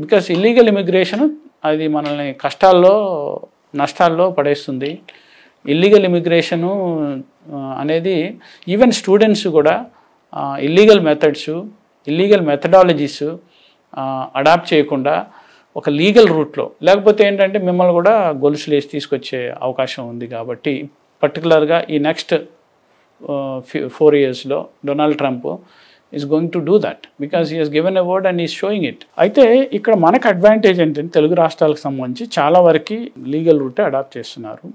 because illegal immigration అది మనల్ని కష్టాల్లో నష్టాల్లో పడేస్తుంది. ఇల్లీగల్ ఇమిగ్రేషను అనేది ఈవెన్ స్టూడెంట్స్ కూడా illegal methods, illegal methodologies adopt చేయకుండా ఒక లీగల్ రూట్లో, లేకపోతే ఏంటంటే మిమ్మల్ని కూడా గొలుసులు వేసి తీసుకొచ్చే అవకాశం ఉంది. కాబట్టి పర్టికులర్గా ఈ నెక్స్ట్ 4 yearsలో Donald Trump is going to do that because he he's given a word and is showing it. అయితే ఇక్కడ మనకు అడ్వాంటేజ్ ఏంటంటే తెలుగు రాష్ట్రాలకు సంబంధించి చాలా వరకు లీగల్ రూటే అడాప్ట్ చేస్తున్నారు.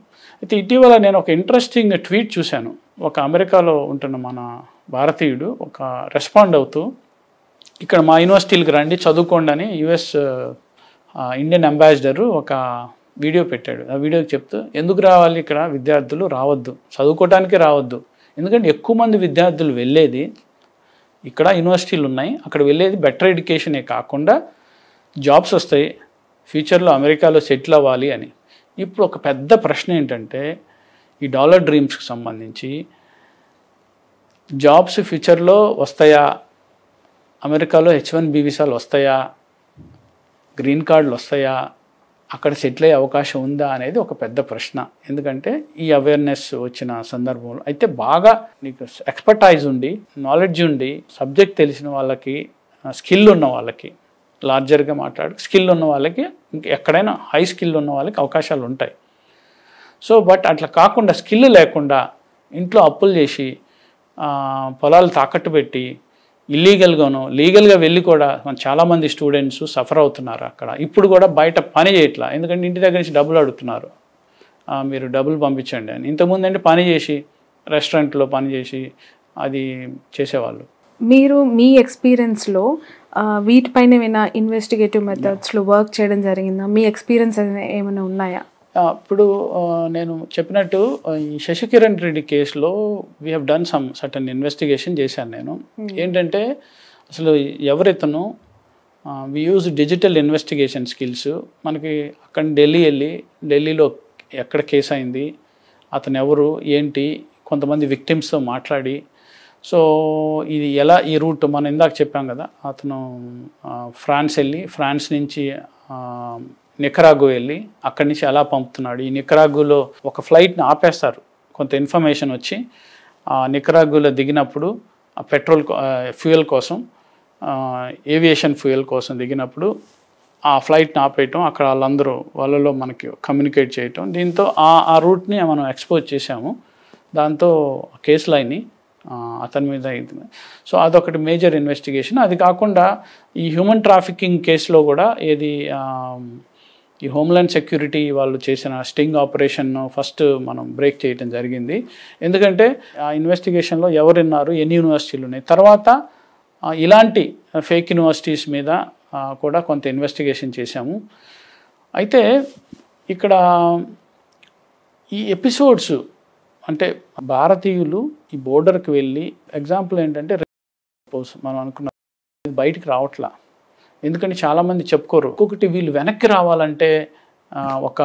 అయితే ఇటీవల నేను ఒక ఇంట్రెస్టింగ్ ట్వీట్ చూశాను. ఒక అమెరికాలో ఉంటున్న మన భారతీయుడు ఒక రెస్పాండ్ అవుతూ ఇక్కడ మా యూనివర్సిటీలకు రండి చదువుకోండి అని యుఎస్ ఇండియన్ అంబాసిడరు ఒక వీడియో పెట్టాడు. ఆ వీడియోకి చెప్తూ ఎందుకు రావాలి ఇక్కడ విద్యార్థులు రావద్దు, చదువుకోవడానికి రావద్దు. ఎందుకంటే ఎక్కువ మంది విద్యార్థులు వెళ్ళేది ఇక్కడ యూనివర్సిటీలు ఉన్నాయి, అక్కడ వెళ్ళేది బెటర్ ఎడ్యుకేషనే కాకుండా జాబ్స్ వస్తాయి, ఫ్యూచర్లో అమెరికాలో సెటిల్ అవ్వాలి అని. ఇప్పుడు ఒక పెద్ద ప్రశ్న ఏంటంటే ఈ డాలర్ డ్రీమ్స్కి సంబంధించి జాబ్స్ ఫ్యూచర్లో వస్తాయా, అమెరికాలో H1B వీసాలు వస్తాయా, గ్రీన్ కార్డులు వస్తాయా, అక్కడ సెటిల్ అయ్యే అవకాశం ఉందా అనేది ఒక పెద్ద ప్రశ్న. ఎందుకంటే ఈ అవేర్నెస్ వచ్చిన సందర్భంలో అయితే బాగా నీకు ఎక్స్పర్టైజ్ ఉండి, నాలెడ్జ్ ఉండి, సబ్జెక్ట్ తెలిసిన వాళ్ళకి, స్కిల్ ఉన్న వాళ్ళకి, లార్జర్గా స్కిల్ ఉన్న వాళ్ళకి, ఇంక ఎక్కడైనా హై స్కిల్ ఉన్న వాళ్ళకి అవకాశాలు ఉంటాయి. సో బట్ అట్లా కాకుండా స్కిల్ లేకుండా ఇంట్లో అప్పులు చేసి పొలాలు తాకట్టు పెట్టి ఇల్లీగల్గాను లీగల్గా వెళ్ళి కూడా చాలామంది స్టూడెంట్స్ సఫర్ అవుతున్నారు అక్కడ. ఇప్పుడు కూడా బయట పని చేయట్లా, ఎందుకంటే ఇంటి దగ్గర నుంచి డబ్బులు అడుగుతున్నారు, మీరు డబ్బులు పంపించండి అని. ఇంతకుముందు అంటే పని చేసి రెస్టారెంట్లో పని చేసి అది చేసేవాళ్ళు. మీరు మీ ఎక్స్పీరియన్స్లో వీటిపైన ఏమైనా ఇన్వెస్టిగేటివ్ మెథడ్స్లో వర్క్ చేయడం జరిగిందా? మీ ఎక్స్పీరియన్స్ ఏమైనా ఉన్నాయా? ఇప్పుడు నేను చెప్పినట్టు ఈ శశికిరణ్ రెడ్డి కేసులో we have done some certain investigation చేశాను నేను. ఏంటంటే అసలు ఎవరితను we use digital investigation skills. మనకి అక్కడ ఢిల్లీ వెళ్ళి ఢిల్లీలో ఎక్కడ కేసు అయింది, అతను ఎవరు ఏంటి, కొంతమంది విక్టిమ్స్తో మాట్లాడి, సో ఇది ఎలా ఈ రూట్ మనం ఇందాక చెప్పాం కదా, అతను ఫ్రాన్స్ వెళ్ళి ఫ్రాన్స్ నుంచి నికరాగు వెళ్ళి అక్కడి నుంచి ఎలా పంపుతున్నాడు. ఈ నికరాగులో ఒక ఫ్లైట్ని ఆపేస్తారు, కొంత ఇన్ఫర్మేషన్ వచ్చి నికరాగులో దిగినప్పుడు ఆ పెట్రోల్ ఫ్యూయల్ కోసం, ఏవియేషన్ ఫ్యూయల్ కోసం దిగినప్పుడు ఆ ఫ్లైట్ని ఆపేయటం, అక్కడ వాళ్ళలో మనకి కమ్యూనికేట్ చేయటం, దీంతో ఆ రూట్ని మనం ఎక్స్పోజ్ చేసాము. దాంతో కేసు లైన్ని అతని మీద అయింది. సో అదొకటి మేజర్ ఇన్వెస్టిగేషన్. అది కాకుండా ఈ హ్యూమన్ ట్రాఫికింగ్ కేసులో కూడా ఈ హోమ్లాండ్ సెక్యూరిటీ వాళ్ళు చేసిన స్టింగ్ ఆపరేషన్ ఫస్ట్ మనం బ్రేక్ చేయడం జరిగింది. ఎందుకంటే ఆ ఇన్వెస్టిగేషన్లో ఎవరున్నారు, ఎన్ని యూనివర్సిటీలు ఉన్నాయి, తర్వాత ఇలాంటి ఫేక్ యూనివర్సిటీస్ మీద కూడా కొంత ఇన్వెస్టిగేషన్ చేశాము. అయితే ఇక్కడ ఈ ఎపిసోడ్స్ అంటే భారతీయులు ఈ బోర్డర్కి వెళ్ళి, ఎగ్జాంపుల్ ఏంటంటే మనం అనుకున్న బయటికి రావట్లా, ఎందుకంటే చాలామంది చెప్పుకోరు. ఇంకొకటి వీళ్ళు వెనక్కి రావాలంటే ఒక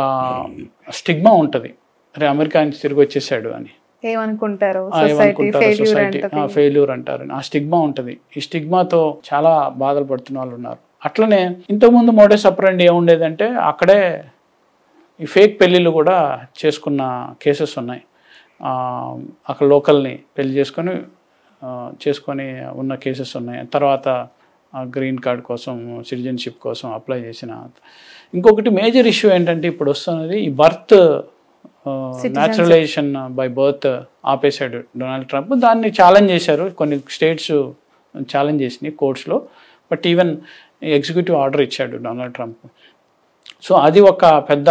స్టిగ్మా ఉంటుంది, అరే అమెరికా నుంచి తిరిగి వచ్చేసాడు అని ఏమనుకుంటారు, సొసైటీ ఫెయిల్యూర్ అంటారు, ఆ స్టిగ్మా ఉంటుంది. ఈ స్టిగ్మాతో చాలా బాధలు పడుతున్న వాళ్ళు ఉన్నారు. అట్లనే ఇంతకుముందు మోడస్ ఆపరెండి ఏముండేదంటే అక్కడే ఈ ఫేక్ పెళ్ళిళ్ళు కూడా చేసుకున్న కేసెస్ ఉన్నాయి. అక్కడ లోకల్ని పెళ్లి చేసుకొని ఉన్న కేసెస్ ఉన్నాయి. తర్వాత గ్రీన్ కార్డ్ కోసం, సిటిజన్షిప్ కోసం అప్లై చేసిన. ఇంకొకటి మేజర్ ఇష్యూ ఏంటంటే ఇప్పుడు వస్తున్నది ఈ బర్త్ న్యాచురలైజేషన్ బై బర్త్ ఆపేశాడు డొనాల్డ్ ట్రంప్. దాన్ని ఛాలెంజ్ చేశారు, కొన్ని స్టేట్స్ ఛాలెంజ్ చేసినాయి కోర్ట్స్లో, బట్ ఈవెన్ ఎగ్జిక్యూటివ్ ఆర్డర్ ఇచ్చాడు డొనాల్డ్ ట్రంప్. సో అది ఒక పెద్ద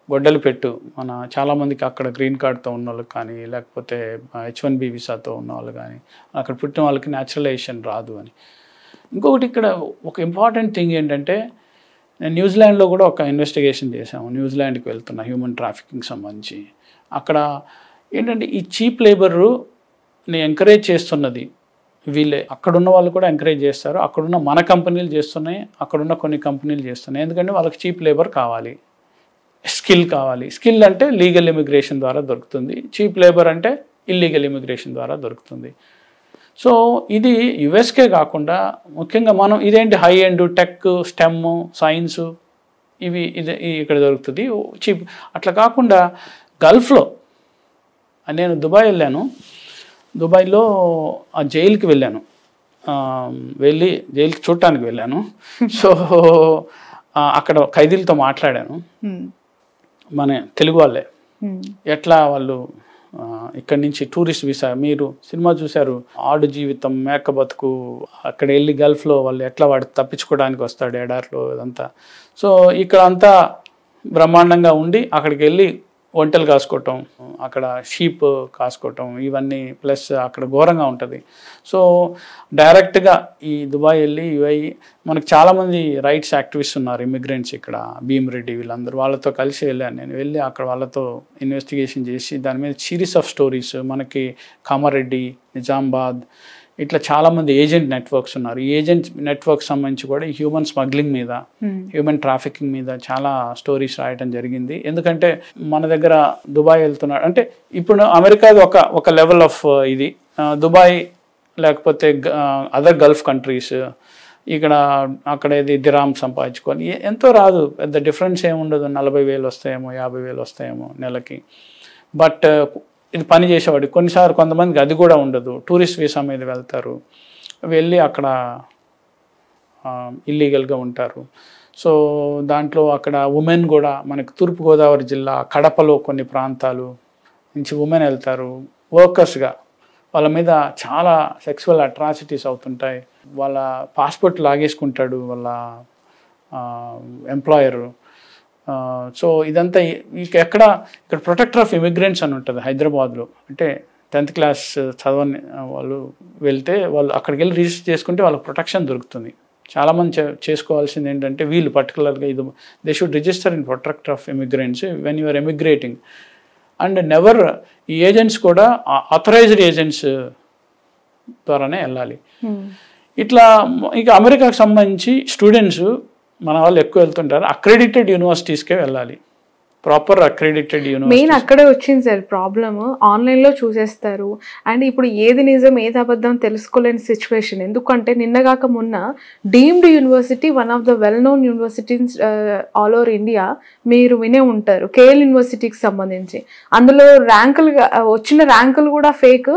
గొడ్డలి పెట్టు మన చాలామందికి, అక్కడ గ్రీన్ కార్డ్తో ఉన్న వాళ్ళకి కానీ, లేకపోతే H1B వీసాతో ఉన్న వాళ్ళు కానీ, అక్కడ పుట్టిన వాళ్ళకి న్యాచురలైజేషన్ రాదు అని. ఇంకొకటి ఇక్కడ ఒక ఇంపార్టెంట్ థింగ్ ఏంటంటే, నేను న్యూజిలాండ్లో కూడా ఒక ఇన్వెస్టిగేషన్ చేశాము. న్యూజిలాండ్కి వెళ్తున్న హ్యూమన్ ట్రాఫికింగ్ సంబంధించి అక్కడ ఏంటంటే ఈ చీప్ లేబర్ని ఎంకరేజ్ చేస్తున్నది వీళ్ళే. అక్కడున్న వాళ్ళు కూడా ఎంకరేజ్ చేస్తారు, అక్కడున్న మన కంపెనీలు చేస్తున్నాయి, అక్కడున్న కొన్ని కంపెనీలు చేస్తున్నాయి. ఎందుకంటే వాళ్ళకి చీప్ లేబర్ కావాలి, స్కిల్ కావాలి. స్కిల్ అంటే లీగల్ ఇమిగ్రేషన్ ద్వారా దొరుకుతుంది, చీప్ లేబర్ అంటే ఇల్లీగల్ ఇమిగ్రేషన్ ద్వారా దొరుకుతుంది. సో ఇది యుఎస్కే కాకుండా ముఖ్యంగా మనం ఇదేంటి high end tech, stem, science ఇవి ఇక్కడ దొరుకుతుంది చీప్. అట్లా కాకుండా గల్ఫ్లో నేను దుబాయ్ వెళ్ళాను. దుబాయ్లో ఆ జైలుకి వెళ్ళాను. వెళ్ళి జైలుకి చూడటానికి వెళ్ళాను. సో అక్కడ ఖైదీలతో మాట్లాడాను. మన తెలుగు వాళ్ళే, ఎట్లా వాళ్ళు ఇక్కడి నుంచి టూరిస్ట్ వీసా, మీరు సినిమా చూశారు ఆడు జీవితం మేక బతుకు, అక్కడ వెళ్ళి గల్ఫ్లో వాళ్ళు ఎట్లా వాడు తప్పించుకోవడానికి వస్తాడు ఎడారిలో ఇదంతా. సో ఇక్కడ అంతా బ్రహ్మాండంగా ఉండి అక్కడికి వెళ్ళి ఒంటెలు కాసుకోవటం, అక్కడ షీప్ కాసుకోవటం, ఇవన్నీ ప్లస్ అక్కడ ఘోరంగా ఉంటుంది. సో డైరెక్ట్గా ఈ దుబాయ్ వెళ్ళి యుఐ మనకు చాలామంది రైట్స్ యాక్టివిస్ట్ ఉన్నారు, ఇమిగ్రెంట్స్ ఇక్కడ, భీమ్రెడ్డి వీళ్ళందరూ, వాళ్ళతో కలిసి వెళ్ళాను. నేను వెళ్ళి అక్కడ వాళ్ళతో ఇన్వెస్టిగేషన్ చేసి దాని మీద సిరీస్ ఆఫ్ స్టోరీస్, మనకి కామారెడ్డి, నిజామాబాద్ ఇట్లా చాలామంది ఏజెంట్ నెట్వర్క్స్ ఉన్నారు. ఈ ఏజెంట్ నెట్వర్క్ సంబంధించి కూడా ఈ హ్యూమన్ స్మగ్లింగ్ మీద, హ్యూమన్ ట్రాఫికింగ్ మీద చాలా స్టోరీస్ రాయటం జరిగింది. ఎందుకంటే మన దగ్గర దుబాయ్ వెళ్తున్నాడు అంటే, ఇప్పుడు అమెరికాది ఒక లెవెల్ ఆఫ్ ఇది, దుబాయ్ లేకపోతే అదర్ గల్ఫ్ కంట్రీస్, ఇక్కడ అక్కడ ఇది దిరామ్ సంపాదించుకొని ఎంతో రాదు, పెద్ద డిఫరెన్స్ ఏమి ఉండదు. 40,000 వస్తాయేమో, 50,000 వస్తాయేమో నెలకి. బట్ ఇది పని చేసేవాడు కొన్నిసార్లు కొంతమందికి అది కూడా ఉండదు, టూరిస్ట్ వీసా మీద వెళ్తారు, వెళ్ళి అక్కడ ఇల్లీగల్గా ఉంటారు. సో దాంట్లో అక్కడ ఉమెన్ కూడా, మనకి తూర్పుగోదావరి జిల్లా కడపలో కొన్ని ప్రాంతాలు నుంచి ఉమెన్ వెళ్తారు వర్కర్స్గా, వాళ్ళ మీద చాలా సెక్సువల్ అట్రాసిటీస్ అవుతుంటాయి. వాళ్ళ పాస్పోర్ట్ లాగేసుకుంటాడు వాళ్ళ ఎంప్లాయరు. సో ఇదంతా ఇక్కడ ప్రొటెక్టర్ ఆఫ్ ఇమిగ్రెంట్స్ అని ఉంటుంది హైదరాబాద్లో. అంటే 10th క్లాస్ చదవని వాళ్ళు వెళ్తే వాళ్ళు అక్కడికి వెళ్ళి రిజిస్టర్ చేసుకుంటే వాళ్ళకి ప్రొటెక్షన్ దొరుకుతుంది. చాలామంది చేసుకోవాల్సింది ఏంటంటే, వీళ్ళు పర్టికులర్గా ఇది they should register in protector of immigrants when you are emigrating. And never ఈ ఏజెంట్స్ కూడా ఆథరైజ్డ్ ఏజెంట్స్ ద్వారానే వెళ్ళాలి. ఇట్లా ఇక అమెరికాకు సంబంధించి స్టూడెంట్స్ మన వాళ్ళు ఎక్కువ వెళ్తుంటారు, అక్రెడిటెడ్ యూనివర్సిటీస్కే వెళ్ళాలి, ప్రాపర్ అక్రెడిటెడ్ యూనివర్సిటీ. మెయిన్ అక్కడే వచ్చింది సార్ ప్రాబ్లమ్, ఆన్లైన్లో చూసేస్తారు. అండ్ ఇప్పుడు ఏది నిజం ఏది అబద్ధం తెలుసుకోలేని సిచ్యువేషన్. ఎందుకంటే నిన్నగాక మొన్న deemed university, one of the well known universities all over India, మీరు వినే ఉంటారు, కేఎల్ యూనివర్సిటీకి సంబంధించి. అందులో ర్యాంకులు వచ్చిన ర్యాంకులు కూడా ఫేక్,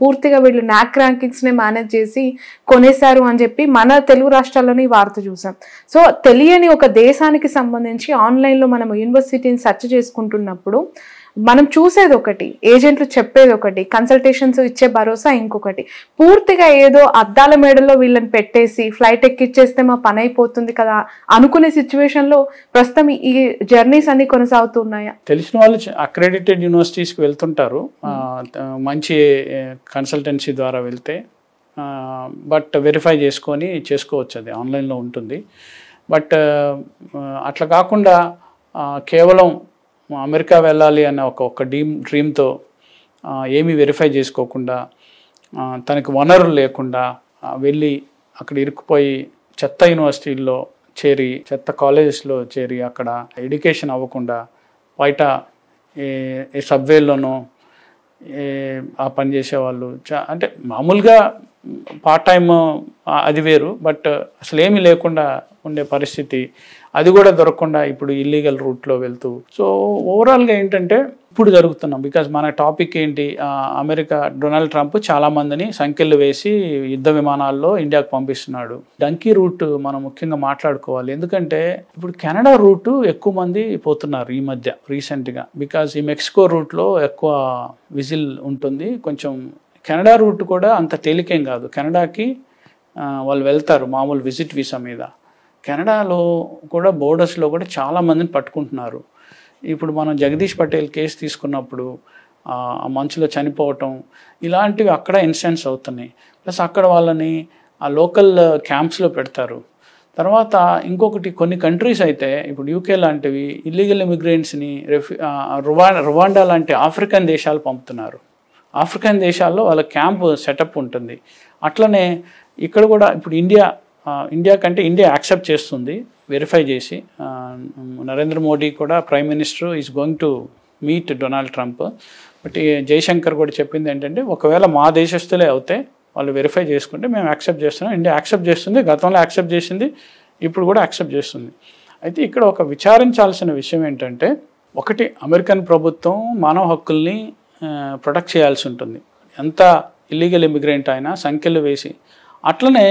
పూర్తిగా వీళ్ళు నాక్ ర్యాంకింగ్స్నే మేనేజ్ చేసి కొనేశారు అని చెప్పి మన తెలుగు రాష్ట్రాల్లోనే ఈ వార్త చూసాం. సో తెలియని ఒక దేశానికి సంబంధించి ఆన్లైన్లో మనం యూనివర్సిటీని సెర్చ్ చేసుకుంటున్నప్పుడు మనం చూసేది ఒకటి, ఏజెంట్లు చెప్పేది ఒకటి, కన్సల్టేషన్స్ ఇచ్చే భరోసా ఇంకొకటి. పూర్తిగా ఏదో అద్దాల మేడలో వీళ్ళని పెట్టేసి ఫ్లైట్ ఎక్కిచ్చేస్తే మా పని అయిపోతుంది కదా అనుకునే సిచ్యువేషన్లో ప్రస్తుతం ఈ జర్నీస్ అన్ని కొనసాగుతున్నాయా? తెలిసిన వాళ్ళు అక్రెడిటెడ్ యూనివర్సిటీస్కి వెళ్తుంటారు, మంచి కన్సల్టెన్సీ ద్వారా వెళ్తే. బట్ వెరిఫై చేసుకొని చేసుకోవచ్చు, అది ఆన్లైన్లో ఉంటుంది. బట్ అట్లా కాకుండా కేవలం అమెరికా వెళ్ళాలి అన్న ఒక డ్రీమ్తో ఏమీ వెరిఫై చేసుకోకుండా, తనకి వనరులు లేకుండా వెళ్ళి అక్కడ ఇరుక్కుపోయి చెత్త యూనివర్సిటీల్లో చేరి, చెత్త కాలేజెస్లో చేరి, అక్కడ ఎడ్యుకేషన్ అవ్వకుండా బయట ఏ సబ్వేల్లోనో ఆ పని చేసేవాళ్ళు. అంటే మామూలుగా పార్ట్ టైమ్ అది వేరు, బట్ అసలు ఏమీ లేకుండా ఉండే పరిస్థితి, అది కూడా దొరకకుండా ఇప్పుడు ఇల్లీగల్ రూట్లో వెళ్తూ. సో ఓవరాల్గా ఏంటంటే ఇప్పుడు జరుగుతున్నాం, బికాజ్ మన టాపిక్ ఏంటి, అమెరికా డొనాల్డ్ ట్రంప్ చాలా మందిని సంఖ్యలు వేసి యుద్ధ విమానాల్లో ఇండియాకు పంపిస్తున్నాడు. డంకీ రూట్ మనం ముఖ్యంగా మాట్లాడుకోవాలి, ఎందుకంటే ఇప్పుడు కెనడా రూటు ఎక్కువ మంది పోతున్నారు ఈ మధ్య రీసెంట్గా, బికాజ్ ఈ మెక్సికో రూట్లో ఎక్కువ విజిల్ ఉంటుంది. కొంచెం కెనడా రూట్ కూడా అంత తేలికేం కాదు, కెనడాకి వాళ్ళు వెళ్తారు మామూలు విజిట్ వీసా మీద. కెనడాలో కూడా బోర్డర్స్లో కూడా చాలామందిని పట్టుకుంటున్నారు. ఇప్పుడు మనం జగదీష్ పటేల్ కేసు తీసుకున్నప్పుడు ఆ మంచులో చనిపోవటం ఇలాంటివి అక్కడ ఇన్సిడెంట్స్ అవుతున్నాయి. ప్లస్ అక్కడ వాళ్ళని ఆ లోకల్ క్యాంప్స్లో పెడతారు. తర్వాత ఇంకొకటి, కొన్ని కంట్రీస్ అయితే ఇప్పుడు యూకే లాంటివి ఇల్లీగల్ ఇమిగ్రెంట్స్ని రువాండా లాంటి ఆఫ్రికన్ దేశాలు పంపుతున్నారు. ఆఫ్రికన్ దేశాల్లో వాళ్ళ క్యాంప్ సెటప్ ఉంటుంది. అట్లనే ఇక్కడ కూడా ఇప్పుడు ఇండియా కంటే ఇండియా యాక్సెప్ట్ చేస్తుంది వెరిఫై చేసి. నరేంద్ర మోడీ కూడా prime minister is going to meet Donald Trump. But Jaishankar కూడా చెప్పింది ఏంటంటే, ఒకవేళ మా దేశస్తులే అవుతే వాళ్ళు వెరిఫై చేసుకుంటే మేము యాక్సెప్ట్ చేస్తున్నాం. ఇండియా యాక్సెప్ట్ చేస్తుంది, గతంలో యాక్సెప్ట్ చేసింది, ఇప్పుడు కూడా యాక్సెప్ట్ చేస్తుంది. అయితే ఇక్కడ ఒక విచారించాల్సిన విషయం ఏంటంటే, ఒకటి, అమెరికన్ ప్రభుత్వం మానవ హక్కుల్ని ప్రొటెక్ట్ చేయాల్సి ఉంటుంది, ఎంత ఇల్లీగల్ ఇమిగ్రెంట్ అయినా సంఖ్యలు వేసి. అట్లనే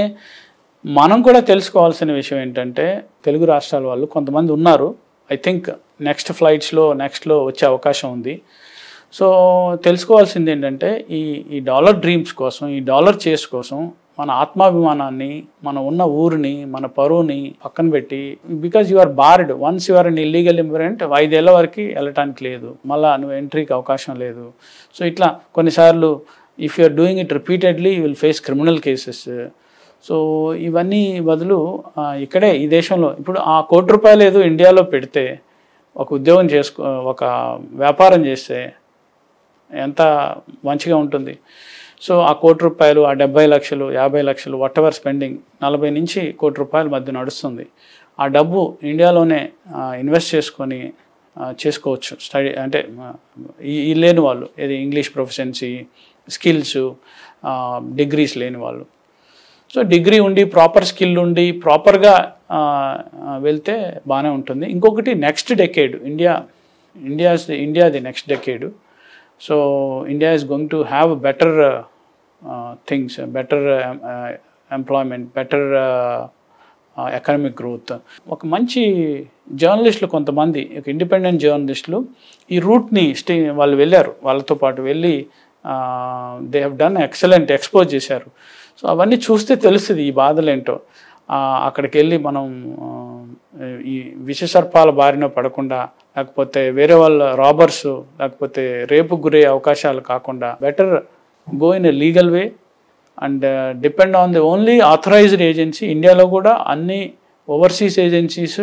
మనం కూడా తెలుసుకోవాల్సిన విషయం ఏంటంటే, తెలుగు రాష్ట్రాల వాళ్ళు కొంతమంది ఉన్నారు, ఐ థింక్ నెక్స్ట్లో వచ్చే అవకాశం ఉంది. సో తెలుసుకోవాల్సింది ఏంటంటే, ఈ డాలర్ డ్రీమ్స్ కోసం, ఈ డాలర్ చేస్ కోసం మన ఆత్మాభిమానాన్ని, మన ఉన్న ఊరిని, మన పరువుని పక్కన పెట్టి, because you are barred, once you are an illegal immigrant 5 ఏళ్ల వరకు వెళ్ళటానికి లేదు, మళ్ళీ నువ్వు ఎంట్రీకి అవకాశం లేదు. సో ఇట్లా కొన్నిసార్లు if you are doing it repeatedly you will face criminal cases. So ఇవన్నీ బదులు ఇక్కడే ఈ దేశంలో ఇప్పుడు ఆ ₹1 ఏదో ఇండియాలో పెడితే, ఒక ఉద్యోగం ఒక వ్యాపారం చేస్తే ఎంత మంచిగా ఉంటుంది. సో ఆ ₹1, ఆ 70 లక్షలు, 50 లక్షలు, వాట్ ఎవర్ స్పెండింగ్, 40 నుంచి ₹1 మధ్య నడుస్తుంది. ఆ డబ్బు ఇండియాలోనే ఇన్వెస్ట్ చేసుకొని చేసుకోవచ్చు. స్టడీ అంటే ఈ లేని వాళ్ళు, ఏది ఇంగ్లీష్ ప్రొఫిషియన్సీ, స్కిల్స్, డిగ్రీస్ లేని వాళ్ళు. సో డిగ్రీ ఉండి, ప్రాపర్ స్కిల్ ఉండి, ప్రాపర్గా వెళ్తే బాగానే ఉంటుంది. ఇంకొకటి నెక్స్ట్ డెకేడ్ ఇండియాది next decade. So India is going to have better things, better employment, better economic growth. ఒక మంచి జర్నలిస్టులు కొంతమంది, ఇండిపెండెంట్ జర్నలిస్టులు ఈ రూట్ని వాళ్ళు వెళ్ళారు, వాళ్ళతో పాటు వెళ్ళి they have done excellent, expose చేశారు. సో అవన్నీ చూస్తే తెలుస్తుంది ఈ బాధలు ఏంటో. అక్కడికి వెళ్ళి మనం ఈ విషసర్పాల బారిన పడకుండా, లేకపోతే వేరే వాళ్ళ రాబర్స్, లేకపోతే రేపుకు గురయ్యే అవకాశాలు కాకుండా, better go in a legal way and depend on the only authorised agency. ఇండియాలో కూడా అన్ని ఓవర్సీస్ ఏజెన్సీస్